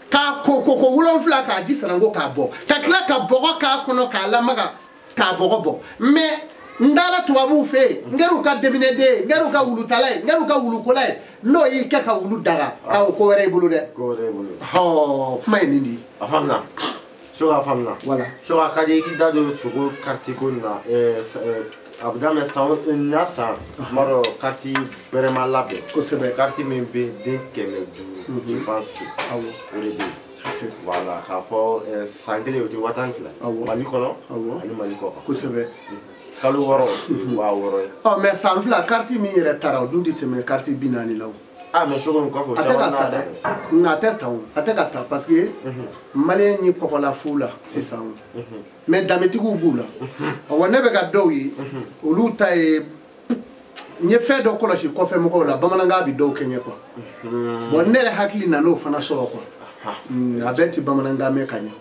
k'a ko koko 7 k'a ji sanango k'a bɔ ka tila ka bɔgɔ k'a kɔnɔ k'a lamaga k'a bɔgɔ bɔ mais ndala tubabuw fɛ yen n kɛra u ka deminɛden n kɛra u ka wulutala ye n kɛra u ka wulukola ye n'o y'i kɛ ka wulu daga o ko wɛrɛ y'i bolo dɛ kuma ye nin de ye a faamuna so k'a faamuna voilà so a ka di i k'i da don sogo kariti ko nin na a bɛ daminɛ san n'a san tuma dɔ kariti bɛrɛma labɛn kosɛbɛ kariti min bɛ den 500 je pense que o de bɛ yen voilà k'a fɔ san kelen o tɛ 12 Mali kɔnɔ ani Mali kɔ kan kosɛbɛ kalo 6 wa 6 ye mais san fila carte min yɛrɛ taara o dun tɛ tɛmɛ carte 40 la o ah mais je comprends quoi faut ça na testa on ataka ta parce que malien ni ko la fula c'est ça mais dametigu bula wona be ga dowi olu tay nye fe do ko la shi ko fe mo ko la bamananga bi do kenye quoi bon nere hakli na no fana so ko abeti bamananga me kanya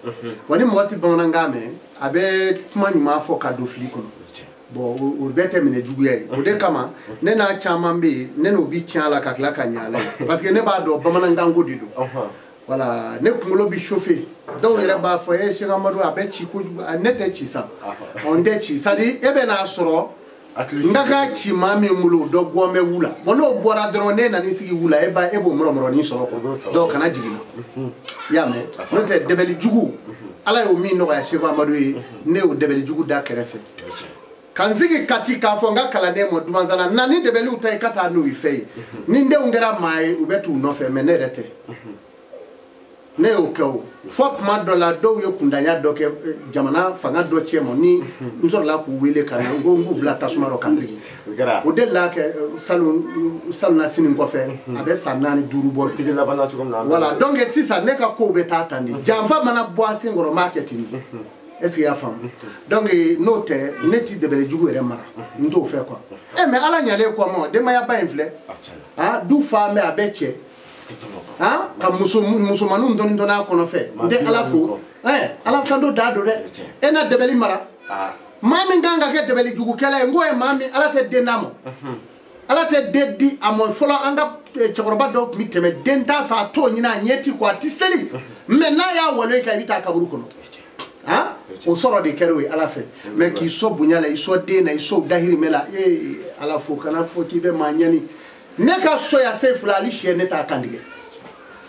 woni moti bamananga me abe kuma nyuma fo ka do fli ko bon o bete mine juguye o de kama ne na chama be ne no bi tiala ka kla kanya la parce que ne ba do bamananga ngodi do voilà ne kumulo bi chauffer donc yere ba fo e Cheikh Amadou abe chi ko ne te chi sa on de chi ça dit e be na soro ndaka chi mami mulo do gome wula wono bora drone na ni sigi wula e ba e bo moro ni soro ko do kana jigina ya me no te debeli jugu ala yo mi no ya Cheikh Amadou ne o debeli jugu da kerefe kanzigi katika fonga kala demo dumanzana nani debeli utai kata no ife ni nde ungera mai ubetu no fe menerete ne o ko fop ma do la do yo kundanya do ke jamana fanga do chemo ni nzor la ku wele kana ngongu bla tasumaro kanzigi o de la ke saluna sinin ko fe abe sanani duru bo tigi la bana tu comme na voilà donc si ça ne ka ko be tatandi jamfa mana boisi ngoro marketing est-ce qu'il y a femme donc note neti de bele jugu ere mara ndo fe quoi mais ala nyale ko mo de maya ba infle ah du femme abeche ah ka musumanu ndoni ndona kono fe de ala fu ala kando dado de ena de bele mara mami nganga ke de bele jugu kala ngoe mami ala te denamo ala te dedi amon folo anga chakoroba do mi teme denta fa to nyina nyeti ko atiseli mais na ya wole ka bita kaburu kono hein o soro de kerewe ala fe mais ki so bunyala iso de na iso dahiri mela ala fo kana fo ti be manyani ne ka so ya se fulali she ne ta kandige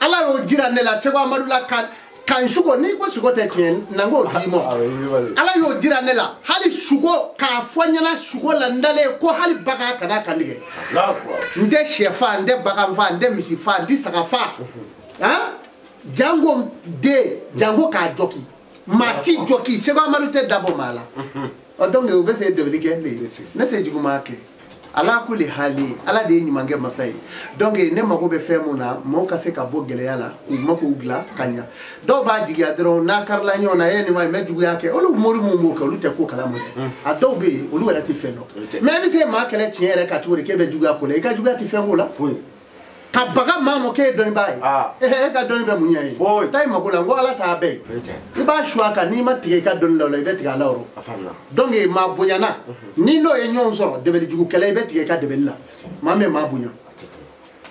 ala yo jira ne la Cheikh Amadou la kan shugo ni ko shugo te tien nango dimo ala yo jira ne la hali shugo ka fonyana shugo la ndale ko hali baga kana kandige nde shefa nde baga fa nde misifa ndi saka fa hein jango de jango ka joki mati joki Cheikh Amadou te dabo mala donc o bese de dike ne te jiguma ke ala kuli hali ala de nyimange masai donc ne mago be femuna mo kase ka bo gele yala ku mako ugla kanya do ba diga dro na karla nyona yeni ma mejugu yake olu mori mo ko lu te ko kala mo adobe olu wala ti feno mais bi se ma kele tiere ka tuure ke be juga ko le ka juga ti fengo la ka baga mamo ke doni bai ka doni be munya yi tay mako la ngo ala ta be iba shwa ka ni ma tige ka doni la be tiga la oro afamna donc ma bunyana ni no e nyon zoro de be jugu kele be tige ka de be la ma me ma bunya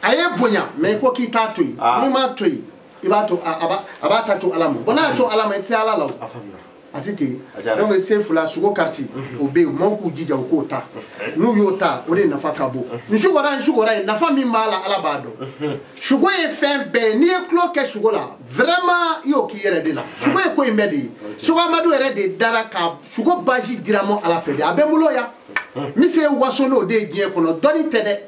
aye bunya me ko ki ta tui ni ma tui iba to aba ta to alamo bona to alamo ti ala la afamna atiti donc c'est fula sugo karti obe manku jija ko ta nu yota ore na fakabo nshugora na fami mala ala bado shugo e fin be ni e clo ke shugo la vraiment yo ki yere de la shugo e ko imedi shugo Amadou ere de daraka shugo baji diramo ala fede abemulo ya mi se wasono de gien kono doni tede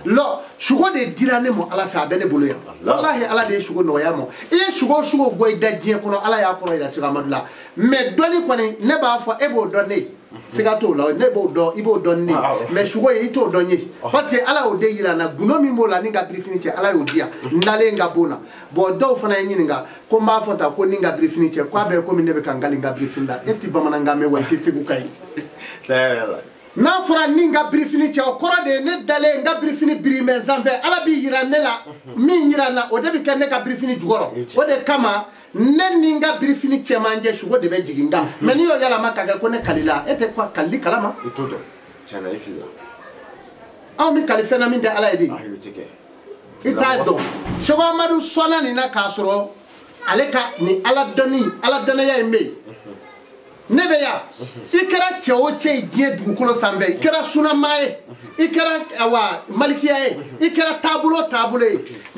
lo shugo de dirane mo ala fe abene bolo ya wallahi ala de shugo no ya mo e shugo go da gien kono ala ya kono ida Cheikh Amadou la mais doni koni ne ba fo ebo donné sigato la ne bo do ibo donné mais shugo e ito donné parce que ala o de yirana gunomi mo la ninga brifinite ala yo dia ndale nga bona bo do fana yininga ko ma fota ko ninga brifinite ko abe ko mi nebe kangali nga brifinda eti bamana nga me wanti segukai na fura ninga brifini che okora de ne dale nga brifini brime zanfe ala bi yirane la mi yirana o de bi ken ne ka brifini jugoro o de kama ne ninga brifini che manje shugo de be jiginga meni yo yala makaga ko ne kalila ete kwa kalli kalama itodo chana ifila aw mi kalifena min de ala edi ita do Cheikh Amadou sona ni na kasoro aleka ni ala dana ya eme nebeya ikera chewo che die dugukolo sanve ikera suna mae ikera awa malikiya ikera tabulo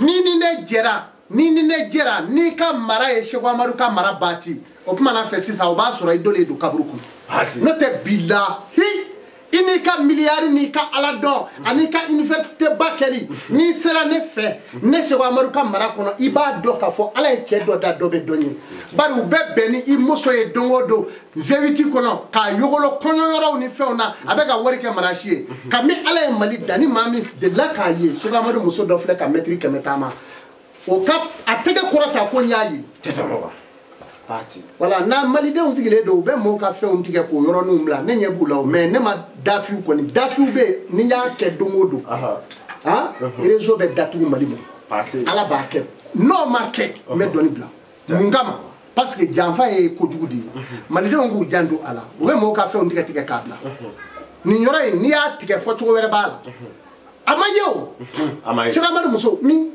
ni ne jera ni ka mara e Cheikh Amadou ka mara bati o kuma na fe sisa o ba soro idole do kabruku no te billahi ini ka miliyari ni ka ala dɔn ani ka université ba kɛli ni sera ne fɛ ne Seku Amadu ka mara kɔnɔ i b'a dɔn k'a fɔ ala ye cɛ dɔ da dɔ bɛ dɔn ye bari u bɛ bɛn ni i muso ye don o don V8 kɔnɔ k'a yogolo kɔɲɔyɔrɔw ni fɛnw na a bɛ ka wari kɛ marasi ye kabini ala ye Mali da ni maa min delila k'a ye Seku Amadu muso dɔ filɛ ka mɛtiri 100 taama o ka a tɛgɛ kɔrɔta fo n y'a ye voilà na malidenw sigilen don u bɛ mɔɔw ka fɛnw tigɛ k'o yɔrɔninw bila ne ɲɛ b'u la mais ne ma dafiw kɔni dafiw bɛ ni n y'a kɛ don o don réseau bɛ datugu Mali ma ala b'a kɛ n'o ma kɛ n bɛ dɔnni bila mun kama parce que janfa ye kojugu de ye malidenw k'u jan don a la u bɛ mɔɔw ka fɛnw tigɛ tigɛ k'a bila nin yɔrɔ in n'i y'a tigɛ fɔ cogo wɛrɛ b'a la a ma ye o Seku Amadu muso min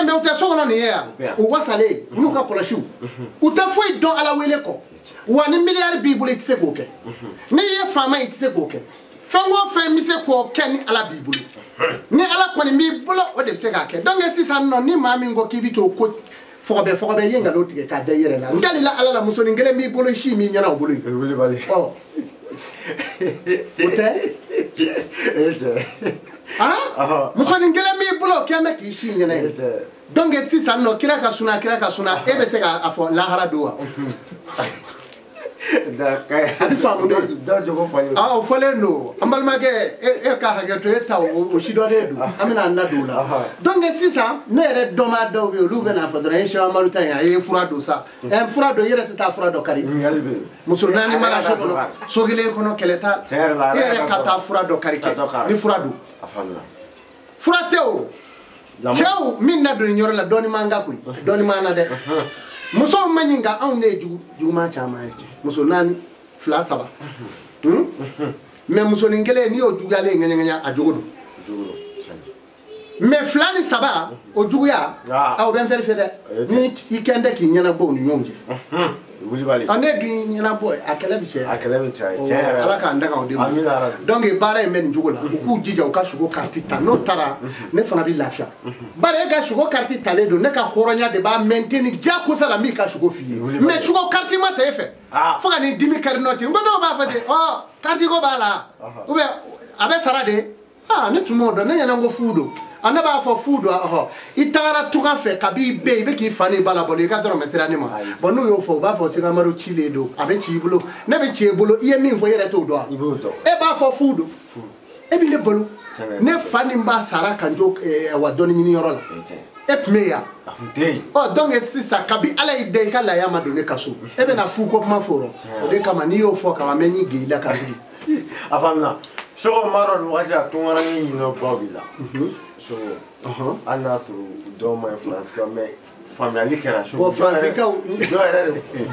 mais u tɛ so kɔnɔ nin ye yan u wasalen u n'u ka kɔlɔsiw u tɛ foyi dɔn ala wele kɔ wa ni miliyari b'i bolo i tɛ se k'o kɛ n'i ye faama i tɛ se k'o kɛ fɛn o fɛn bɛ se k'o kɛ ni ala b'i bolo ni ala kɔni b'i bolo o de bɛ se k'a kɛ donc sisan nɔ ni maa min ko k'i bɛ t'o ko fɔgɔbɛ i ye nkalon tigɛ k'a da i yɛrɛ la n dalila ala la musonin kelen b'i bolo si min ɲɛna o bolo ye o tɛ musonin kelen b'i bolo k'e bɛ k'i si ɲɛna ye donc sisan nɔ kira ka suna e bɛ se k'a fɔ lahara don wa a bɛ faamu de o fɔlen don an balimakɛ e ka hakɛ to e ta o si dɔnnen don an bɛna an da don o la donc sisan ne yɛrɛ dɔnbaa dɔw bɛ yen olu bɛ n'a fɔ dɔrɔn e Seku Amadu ta in a ye fura don sa fura don i yɛrɛ tɛ taa fura dɔ kari muso 4 mana so kɔnɔ so kelen kɔnɔ kɛlɛ t'a la e yɛrɛ ka taa fura dɔ kari kɛ ni fura don fura tɛ o cɛw min na don nin yɔrɔ la dɔɔni man kan koyi dɔɔni man na dɛ musow ma ɲin nka anw de ye juguman caman ye muso 4 2 3 mais musonin kelen n'i y'o juguyalen ŋɛɲɛ a jogo don mais 2 ni 3 o juguya aw bɛ n fɛrɛ dɛ ni i kɛn tɛ k'i ɲɛnabɔ u ni ɲɔgɔn cɛ ne dun ɲɛnabɔ a kɛlɛ bɛ caya ala k'an daga o de ma donc baara in bɛ nin cogo la u k'u jija u ka sogo kariti ta n'o taara ne fana bɛ lafiya bari e ka sogo kariti talen don ne ka hɔrɔnya de b'a maintenir diyagosa la min ka sogo f'i ye mais sogo kariti ma ta e fɛ fo ka n'i dimi kari nɔ ten n ko dɔw b'a fɔ ten kariti ko b'a la ou bien a bɛ sara de ne tun m'o dɔn ne ɲɛna n ko fu don ne b'a fɔ fu don i tagara tunga fɛ kabi bɛ i bɛ k'i fa ni ba la bolo i ka dɔrɔmɛ sira ne ma bon n'u y'o fɔ u b'a fɔ Seku Amadu cilen don a bɛ ci i bolo ne bɛ ci i bolo i ye min fɔ i yɛrɛ t'o dɔn e b'a fɔ fu don e bɛ ne bolo ne fa ni ba sara ka n jo wa dɔnni ɲini yɔrɔ la e tun bɛ yan donc sisan kabi ala y'i da i ka laaya ma don ne ka so e bɛ na fu ko kuma fɔ o de kama n'i y'o fɔ kama mɛ n'i gɛrɛ i la ka sigi a faamuna Seku Amadu nin waati a tungara ni ɲinɛ baw b'i la so hali n'a sɔrɔ dɔw ma ye faransikan mais faamuyali kɛra so faransikanw dɔw yɛrɛ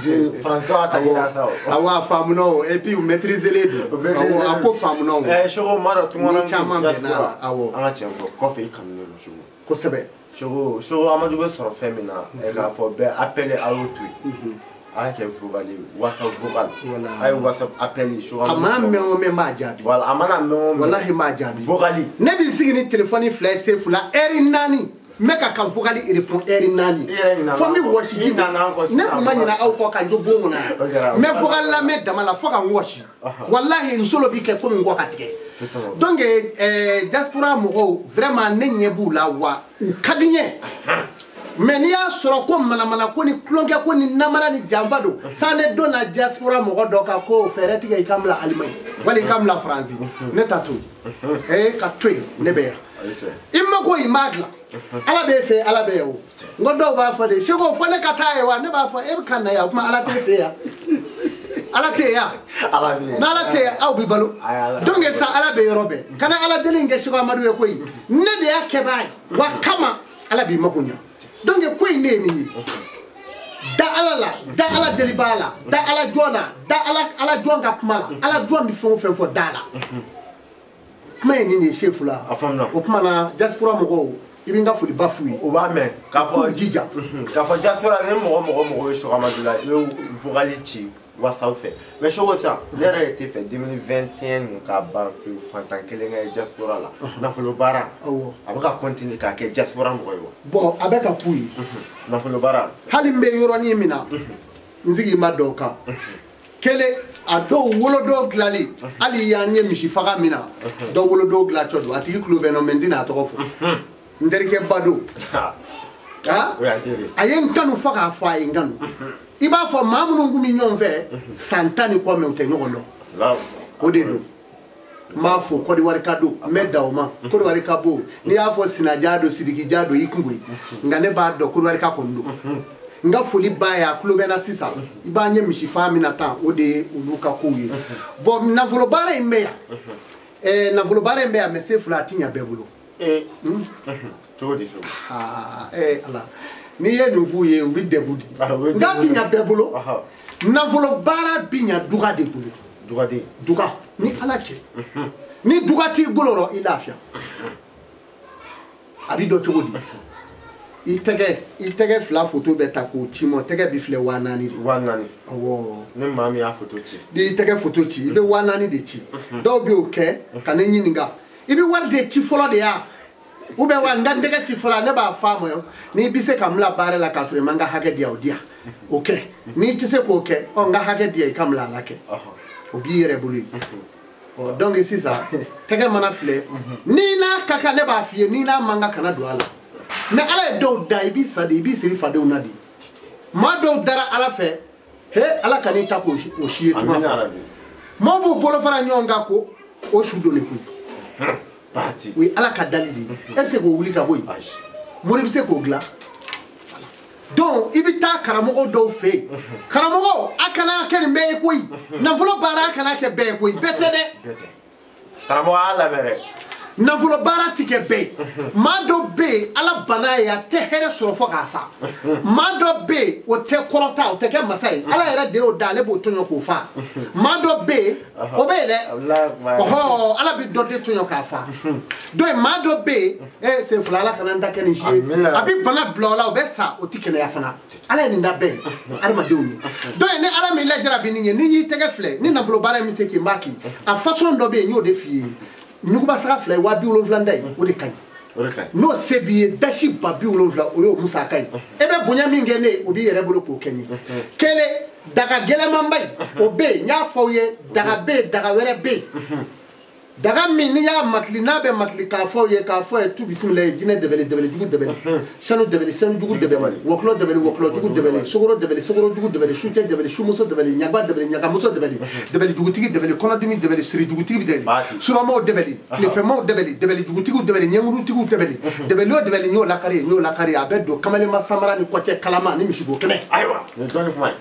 de faransikanw ta k'a ta o awɔ a faamuna o et puis u maîtriser don a ko faamuna o Seku Amadu tungara ni caman bɛnna la awɔ an ka tiɲɛ fɔ kɔfɛ i kanulen don Seku kosɛbɛ Seku Amadu bɛ sɔrɔ fɛn min na k'a fɔ bɛɛ appelé a y'o to yen a y'a kɛ vocal WhatsApp vocal a ye WhatsApp appel a mana mɛn o mɛn b'a jaabi voilà a mana mɛn o mɛn walahi m'a jaabi vocal ne bɛ sigi ni téléphone 2 se 2 heure 4 n bɛ ka vocal répond heure 4 fo n bɛ wɔsi ji ne tun ma ɲinɛ aw kɔ ka n jo bon kɔnɔ yan n bɛ vocal lamɛn dama la fo ka n wɔsi walahi n solo bɛ kɛ komi n kɔ ka tigɛ donc diaspora mɔgɔw vraiment ne ɲɛ b'u la wa u ka di n ye mais n'i y'a sɔrɔ ko manamana ko ni tulonkɛ ko ni namara ni janfa don san ne don na diaspora mɔgɔ dɔ kan ko fɛɛrɛ tigɛ i ka bila Allemagne wali i ka bila Faransi ne ta to yen ka to yen ne bɛ yan i ma ko i m'a dilan ala b'e fɛ ala bɛ yan o n ko dɔw b'a fɔ de Seku fɔ ne ka taa ye wa ne b'a fɔ e bɛ ka na yan o tuma ala t'e fɛ yan ala tɛ yan n'ala tɛ yan aw bɛ balo donc sa ala bɛ yɔrɔ bɛɛ kana ala deli in kɛ Seku Amadu ye koyi ne de y'a kɛbaa ye wa kama ala b'i mako ɲa donc ko in ne ye nin ye da ala la da ala deli b'a la da ala jɔn na da ala jɔn ka kuma la ala jɔn bɛ fɛn o fɛn fɔ da la kuma ye nin de ye chef la o kuma na diaspora mɔgɔw i bɛ n ka foliba f'u ye o b'a mɛn k'a fɔ jija k'a fɔ diaspora ni mɔgɔ bɛ Seku Amadu la i bɛ vocal ci WhatsApp fɛ mais Seku sisan ne yɛrɛ de tɛ fɛ 2021 nin ka ban pewu fantan kelen ka ye diaspora la nafolo baara a bɛ ka continuer k'a kɛ diaspora mɔgɔ ye wa bon a bɛ ka k'u ye nafolo baara hali n bɛ yɔrɔnin min na n sigi ma dɔw kan kelen a dɔw wolodo dilanli hali y'an ye misi faga min na dɔw wolodo dilatɔ don a tigi tulo bɛ n nɔ mɛ n tɛna a tɔgɔ fɔ n terikɛ ba don a ye n kanu fo k'a fɔ a ye n kanu i b'a fɔ maa minnu kun bɛ ɲɔgɔn fɛ san 10 ni kɔ mɛ u tɛ ɲɔgɔn dɔn o de don n b'a fɔ Kɔdiwari ka don n bɛ da o ma Kɔdiwari ka bon n'i y'a fɔ Sinaja don Sidikija don i kun koyi nka ne b'a dɔn Kɔdiwari ka kɔni don n ka foli b'a ye a tulo bɛ n na sisan i b'an ye misi faga min na tan o de ye olu ka kow ye bon nafolo baara in bɛ yan nafolo baara in bɛ yan mɛ se fila a ti ɲɛ bɛɛ bolo cogo di ala n'i ye nin f'u ye u bɛ degun di nka ti ɲɛ bɛɛ bolo nafolo baara bɛ ɲɛ duga de bolo duga ni ala cɛ ni duga t'i bolo rɔ i lafiya a bɛ dɔn cogo di i tɛgɛ fila photo bɛ ta k'o ci ma tɛgɛ bi filɛ 4000 de 4000 awɔ ne maa min y'a photo ci n'i tɛgɛ photo ci i bɛ 4000 de ci dɔw bɛ o kɛ ka ne ɲininka i bɛ wari de ci fɔlɔ de ya ou bien wa n ka tɛgɛ ci fɔlɔ ne b'a fɔ a ma n'i bɛ se ka n bila baara la k'a sɔrɔ i ma n ka hakɛ di yan o di yan o kɛ n'i tɛ se k'o kɛ n ka hakɛ di yan i ka n bila a la kɛ o b'i yɛrɛ bolo ye donc sisan tɛgɛ mana filɛ n'i n'a ka kan ne b'a f'i ye n'i n'a man kan kana don a la mais ala ye dɔw da i b'i sa de i b'i siri fadenw na de maa dɔw dara ala fɛ he ala ka n'i ta k'o si ye tuma fɛ maa b'u bolo fara ɲɔgɔn kan ko o su don de koyi o ye ala ka dali de ye e bɛ se k'o wuli ka bɔ yen mori bɛ se k'o dilan donc i bɛ taa karamɔgɔ dɔw fɛ yen karamɔgɔ a kana kɛ nin bɛɛ ye koyi nafolo baara a kana kɛ bɛɛ ye koyi bɛɛ tɛ dɛ karamɔgɔ y'a lamɛn dɛ nafolo baara ti kɛ bɛɛ ye maa dɔ bɛ yen ala bana ye a tɛ hɛrɛ sɔrɔ fo k'a sa maa dɔ bɛ yen o tɛ kɔrɔta o tɛ kɛ masa ye ala yɛrɛ de y'o da ale b'o tɔɲɔ k'o fa maa dɔ bɛ yen o bɛ yen dɛ ɔhɔ ala bɛ dɔ de tɔɲɔ k'a fa donc maa dɔ bɛ yen sen fila ala kana n da kɛ nin si ye a bɛ bana bila o la o bɛ sa o tɛ kɛnɛya fana ala ye nin da bɛɛ ye adamadenw ye donc ni ala min lajara bɛ nin ye n'i y'i tɛgɛ filɛ ni nafolo baara in bɛ se k'i b'a k'i a façon dɔ bɛ yen n y'o de f'i ye ɲuguba saga fila ye 270 da ye o de ka ɲi n'o se b'i ye dasi ba 70 o y'o musaka ye e bɛ bonya min kɛ ne ye o b'i yɛrɛ bolo k'o kɛ n ye kelen daga gɛlɛmanba in o bɛ yen n y'a fɔ aw ye daga bɛ yen daga wɛrɛ bɛ yen daga min n'i y'a matili n'a bɛ matili k'a fɔ aw ye k'a fɔ a ye tu bisimila ye jinɛ dɛbɛli dɛbɛlijugu dɛbɛli sanu dɛbɛli sanujugu dɛbɛli wɔkulɔ dɛbɛli wɔkulɔjugu dɛbɛli sogoro dɛbɛli sogorojugu dɛbɛli sucɛ dɛbɛli sumuso dɛbɛli ɲagba dɛbɛli ɲagamuso dɛbɛli dɛbɛlijugutigi dɛbɛli kɔnɔdimi dɛbɛli sirijugutigi dɛbɛli suramaw dɛbɛli tilefɛmaw dɛbɛli dɛbɛlijugutigiw dɛbɛli ɲɛmurutigiw dɛbɛli dɛbɛli o dɛbɛli n y'o lakari a bɛ don kamalenma samara ni kɔcɛ kalama ni misibo kɛnɛ ayiwa nin dɔnni kuma ye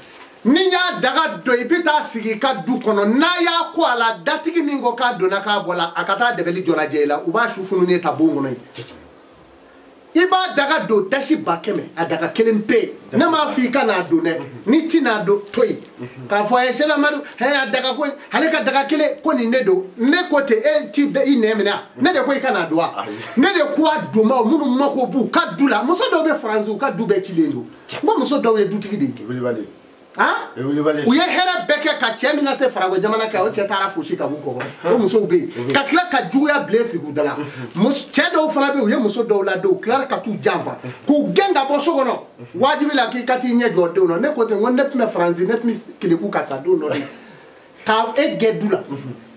ni y'a daga dɔ i bɛ taa sigi i ka du kɔnɔ n'a y'a ko a la datigi min ko k'a donna k'a bɔra a ka taa dɛbɛli jɔ lajɛ i la u b'a su fununen ta bon kɔnɔ yen i b'a daga don dasi 100 a daga kelen pe ne m'a fɔ i ka n'a don dɛ n'i ti n'a don to yen k'a fɔ a ye Sɛki Amadu a daga ko ale ka daga kelen ko nin ne don ne ko ten e ti i nɛ minɛ ne de ko i ka n'a don wa ne de ko a donbaw minnu mako b'u ka du la muso dɔw bɛ Faransi u ka du bɛɛ cilen don n ko muso dɔw ye dutigi de ye u ye hɛrɛ bɛɛ kɛ ka cɛ min na se Faragɔ jamana kan o cɛ taara fosi ka b'u kɔkɔ o musow bɛ yen ka tila ka juguya bilen sigi u da la cɛ dɔw fana bɛ yen u ye muso dɔw ladon u tilara ka t'u janfa k'u gɛn ka bɔ so kɔnɔ wajibi la k'i ka t'i ɲɛ jɔ denw na ne ko ten n ko ne tun bɛ Faransi ne tun bɛ keleku ka sa don dɔ de ka e gɛn du la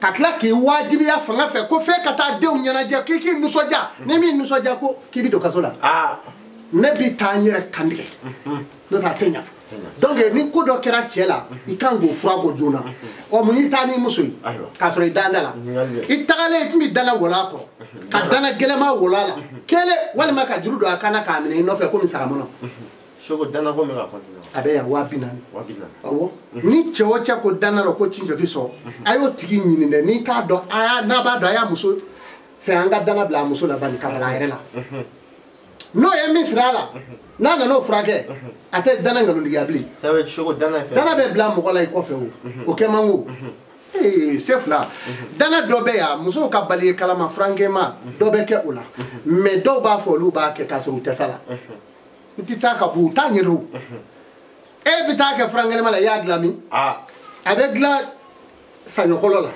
ka tila k'i wajibiya fanga fɛ ko f'e ka taa denw ɲɛnajɛ k'i k'i nisɔndiya ni min nisɔndiya ko k'i bɛ don kaso la ne b'i taa n yɛrɛ kantigɛ n'o tɛ a tɛ ɲa donc ni ko dɔ kɛra cɛ la i kan k'o fura bɔ joona ɔ mun y'i taa n'i muso ye k'a sɔrɔ i danda la i tagalen i tun bɛ dana wolo a kɔrɔ ka dana gɛlɛma wolo a la kelen walima ka juru don a kan na k'a minɛ i nɔfɛ komi sagamɔnɔ Soko dana ko min ka continue a bɛ yan 240 awɔ ni cɛ o cɛ ko dana rɔ ko cinjɔki sɔrɔ a y'o tigi ɲini dɛ n'i t'a dɔn n'a b'a dɔn a y'a muso fɛ an ka dana bila a muso la bani ka bala a yɛrɛ la n'o ye min sira a la n'a nana o furakɛ a tɛ dana nkalontigiya bilen dana bɛ bila mɔgɔ la i kɔfɛ o kɛ man go se fila dana dɔ bɛ yan musow ka bali ye kalama furankɛma dɔ bɛ kɛ o la mais dɔw b'a fɔ olu b'a kɛ k'a sɔrɔ u tɛ sa la u tɛ taa ka bɔ u t'a ɲɛdɔn e bɛ taa kɛ furankɛma la i y'a dilan min a bɛ dilan saɲɔkɔlɔ la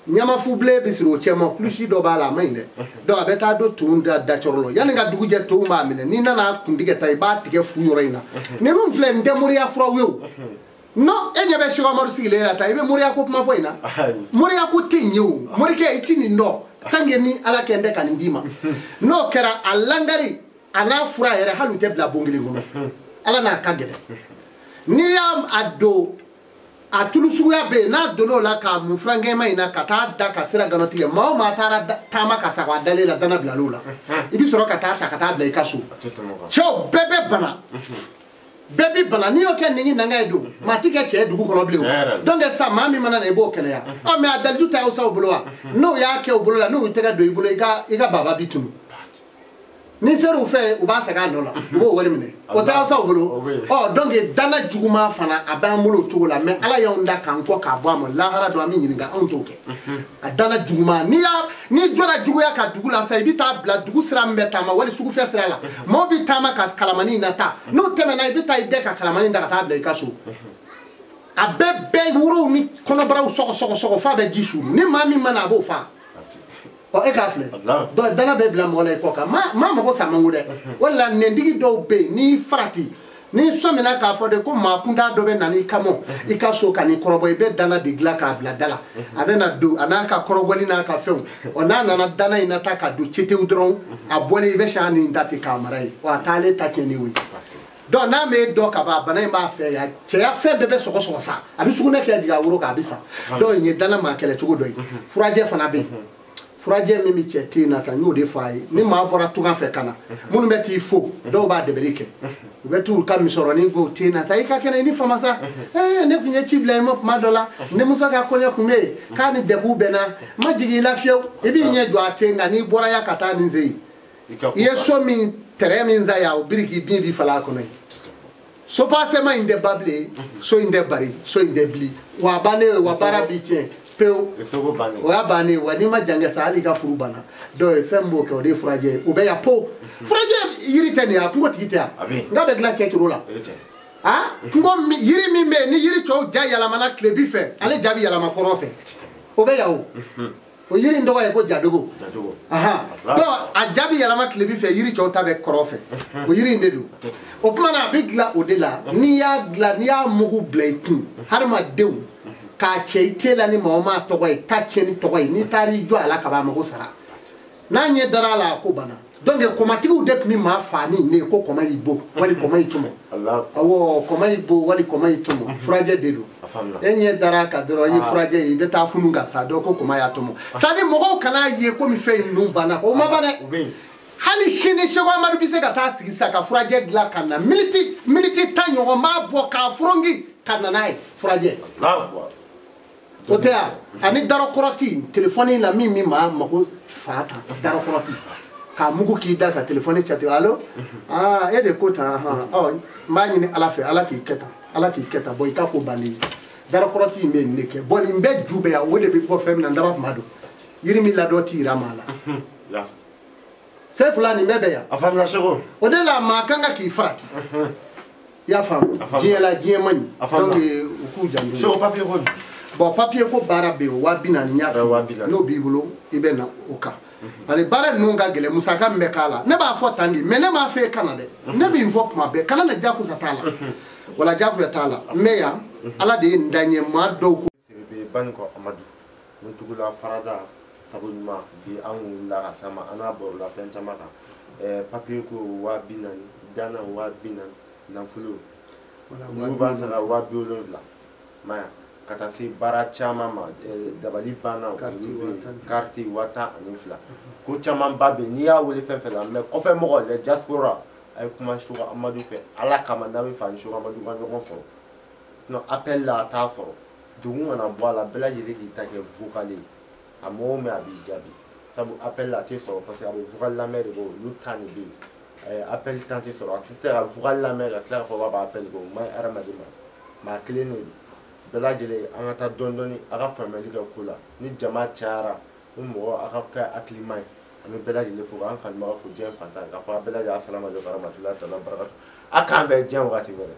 ɲamafu bilen bɛ siri o cɛ ma kulusi dɔ b'a la a ma ɲi dɛ donc a bɛ taa don ton da dacɔrɔ la yanni ka dugu jɛ ton b'a minɛ n'i nana kuntigɛ ta i b'a tigɛ fu yɔrɔ in na ni min filɛ nin tɛ moriya furaw ye o non e nya be Cheikh Omar sigile la ta ibe moriya ko kuma foina moriya ko tinyo morike itini no tange ni ala kende kan ndima no kera alangari ana fura yere halu te bla bongili ngono ala na kagele ni ya ado atulu suya be na dono la ka mu frange mai na kata da ka sira ganoti ma ma tara tama ka sa wa dalela dana bla lola ibi soro kata ta kata bla ikasu cho bebe bana bébé bana ni yoke ningi nanga edu matike che dugu kono blew donc ça mami mana na ebo kele ya o me adalju ta usa obulwa no ya ke obulwa no utega do ibulo iga baba bitunu ni seru fe u ba saka no la bo wari mine o ta usa obulo oh donc dana juguma fana abamulo tugula me ala ya onda kan ko ka bo am lahara do ami nyinga on toke adana juguma ni jora jugu ya ka dugula sai bita bla dugu sira mbeta ma wali sugu fe sira la mo bi tama ka kalamani na ta no teme na bita ide ka kalamani da ka ta bla ikaso abebe wuro ni kono bara soko fa be jishu ni mami mana bo fa o e ka fle do dana be bla mo la ko ka ma ko sa mangude wala nendigi do be ni frati ni somina ka fode ko ma kunda do be nani kamo ikaso ka ni korobo be dana de gla ka bla dala abena do anaka korogoli na ka fe ona na dana ina ta ka do chete udron abole be shani ndati kamarai wa tale takeni wi do na me do ka ba bana ma fe ya che ya fe bebe soko sa abi sugu ne ke diga wuro ka bisa do nye dana ma kele chugo doyi furaje fana be furaje mi chete na ta nyode fai ni ma bora tuga fe kana munu meti fo do ba de belike be tur kam mi soro ni go tina sai ka kene ni fama sa ne kunye chibla mo ma dola ne musa ka konya kume ka ni debu bena ma jigi la fiew e bi nye do atenga ni bora ya kata ni zei ye so mi tere mi nza ya obiriki bi fala ko no so passe ma inde bable so inde bari so inde bli wa bane wa bara bi chen peu wa bane wa ni ma jange sa ali ka furu bana do e fembo ke o de furaje o be ya po furaje yiri tene ya ko tikita nga be gla chetu rola ha ngo yiri mi me ni yiri cho ja yala mana klebi fe ale jabi yala ma koro fe o be ya o yiri ndo ko jadogo aha do a jabi yala ma klebi fe yiri cho tabe koro fe o yiri ndedu o kuma na bigla o de la ni ya mugu bleikin har ma dew ka cheitela ni mama to ko ta cheni to ko ni tari jo ala ka ba ma ko sara na nye dara la ko bana donc ko matigu de ni ma fani ne ko ko mai bo wali ko mai tumo Allah awo ko mai bo wali ko mai tumo furaje dedu enye dara ka doro yi furaje yi beta funu ga sa do ko mai atumo sadi mo ko kana ye ko mi fe nu bana o ma bana hali shini shego amadu bise ga ta sigi saka furaje gla kana militi tanyo ma bo ka furongi kana nai furaje Allah otea ani daro korati telefoni la mi ma ko fata daro korati ka mugu ki da ka telefoni chati allo e de kota oh mani ni ala fe ala ki keta boy ka ko bani daro korati me neke boni mbe jube ya wode bi ko fem na ndaba madu yiri mi la do ti ramala la se fulani mebe ya afam na shego ode la makanga ki frati ya fam jiela jiemani donc ku jandu so papier ko bon papier ko bara be wa binani nya fi no bibulo ibena oka ale bara nunga gele musaka mbe kala ne ba fo tandi me ne ma fe kana de ne bi info ma be kala na jaku satala wala jaku ya tala meya ala de ndanye ma do ko be ban ko amadu mun tugula farada sabunma bi an la sama ana bor la fen chamaka papier ko wa binani dana wa binani na fulu wala wa sa wa biolo la maya kata se bara chama ma dabali bana karti wata anifla ko chama babe ni ya wole fefela me ko fe mo le diaspora ay kuma shuga amadu fe ala kama na be fan shuga amadu kan ko fo no appel la ta fo dungu na boala bela jeli di ta ke vocale amo me abi jabi sabu appel la te fo parce que abi vocal la mer go lutani bi appel tanti so artiste a vocal la mer clair fo ba appel go mai aramadi ma clean bela jele an ta dondoni aga family ga kula ni jama chara mo aga ka aklimai ami bela jele fo an kan ma fo jem fanta ga fa bela ja assalamu alaikum warahmatullahi ta'ala barakatuh aka be jem wati mere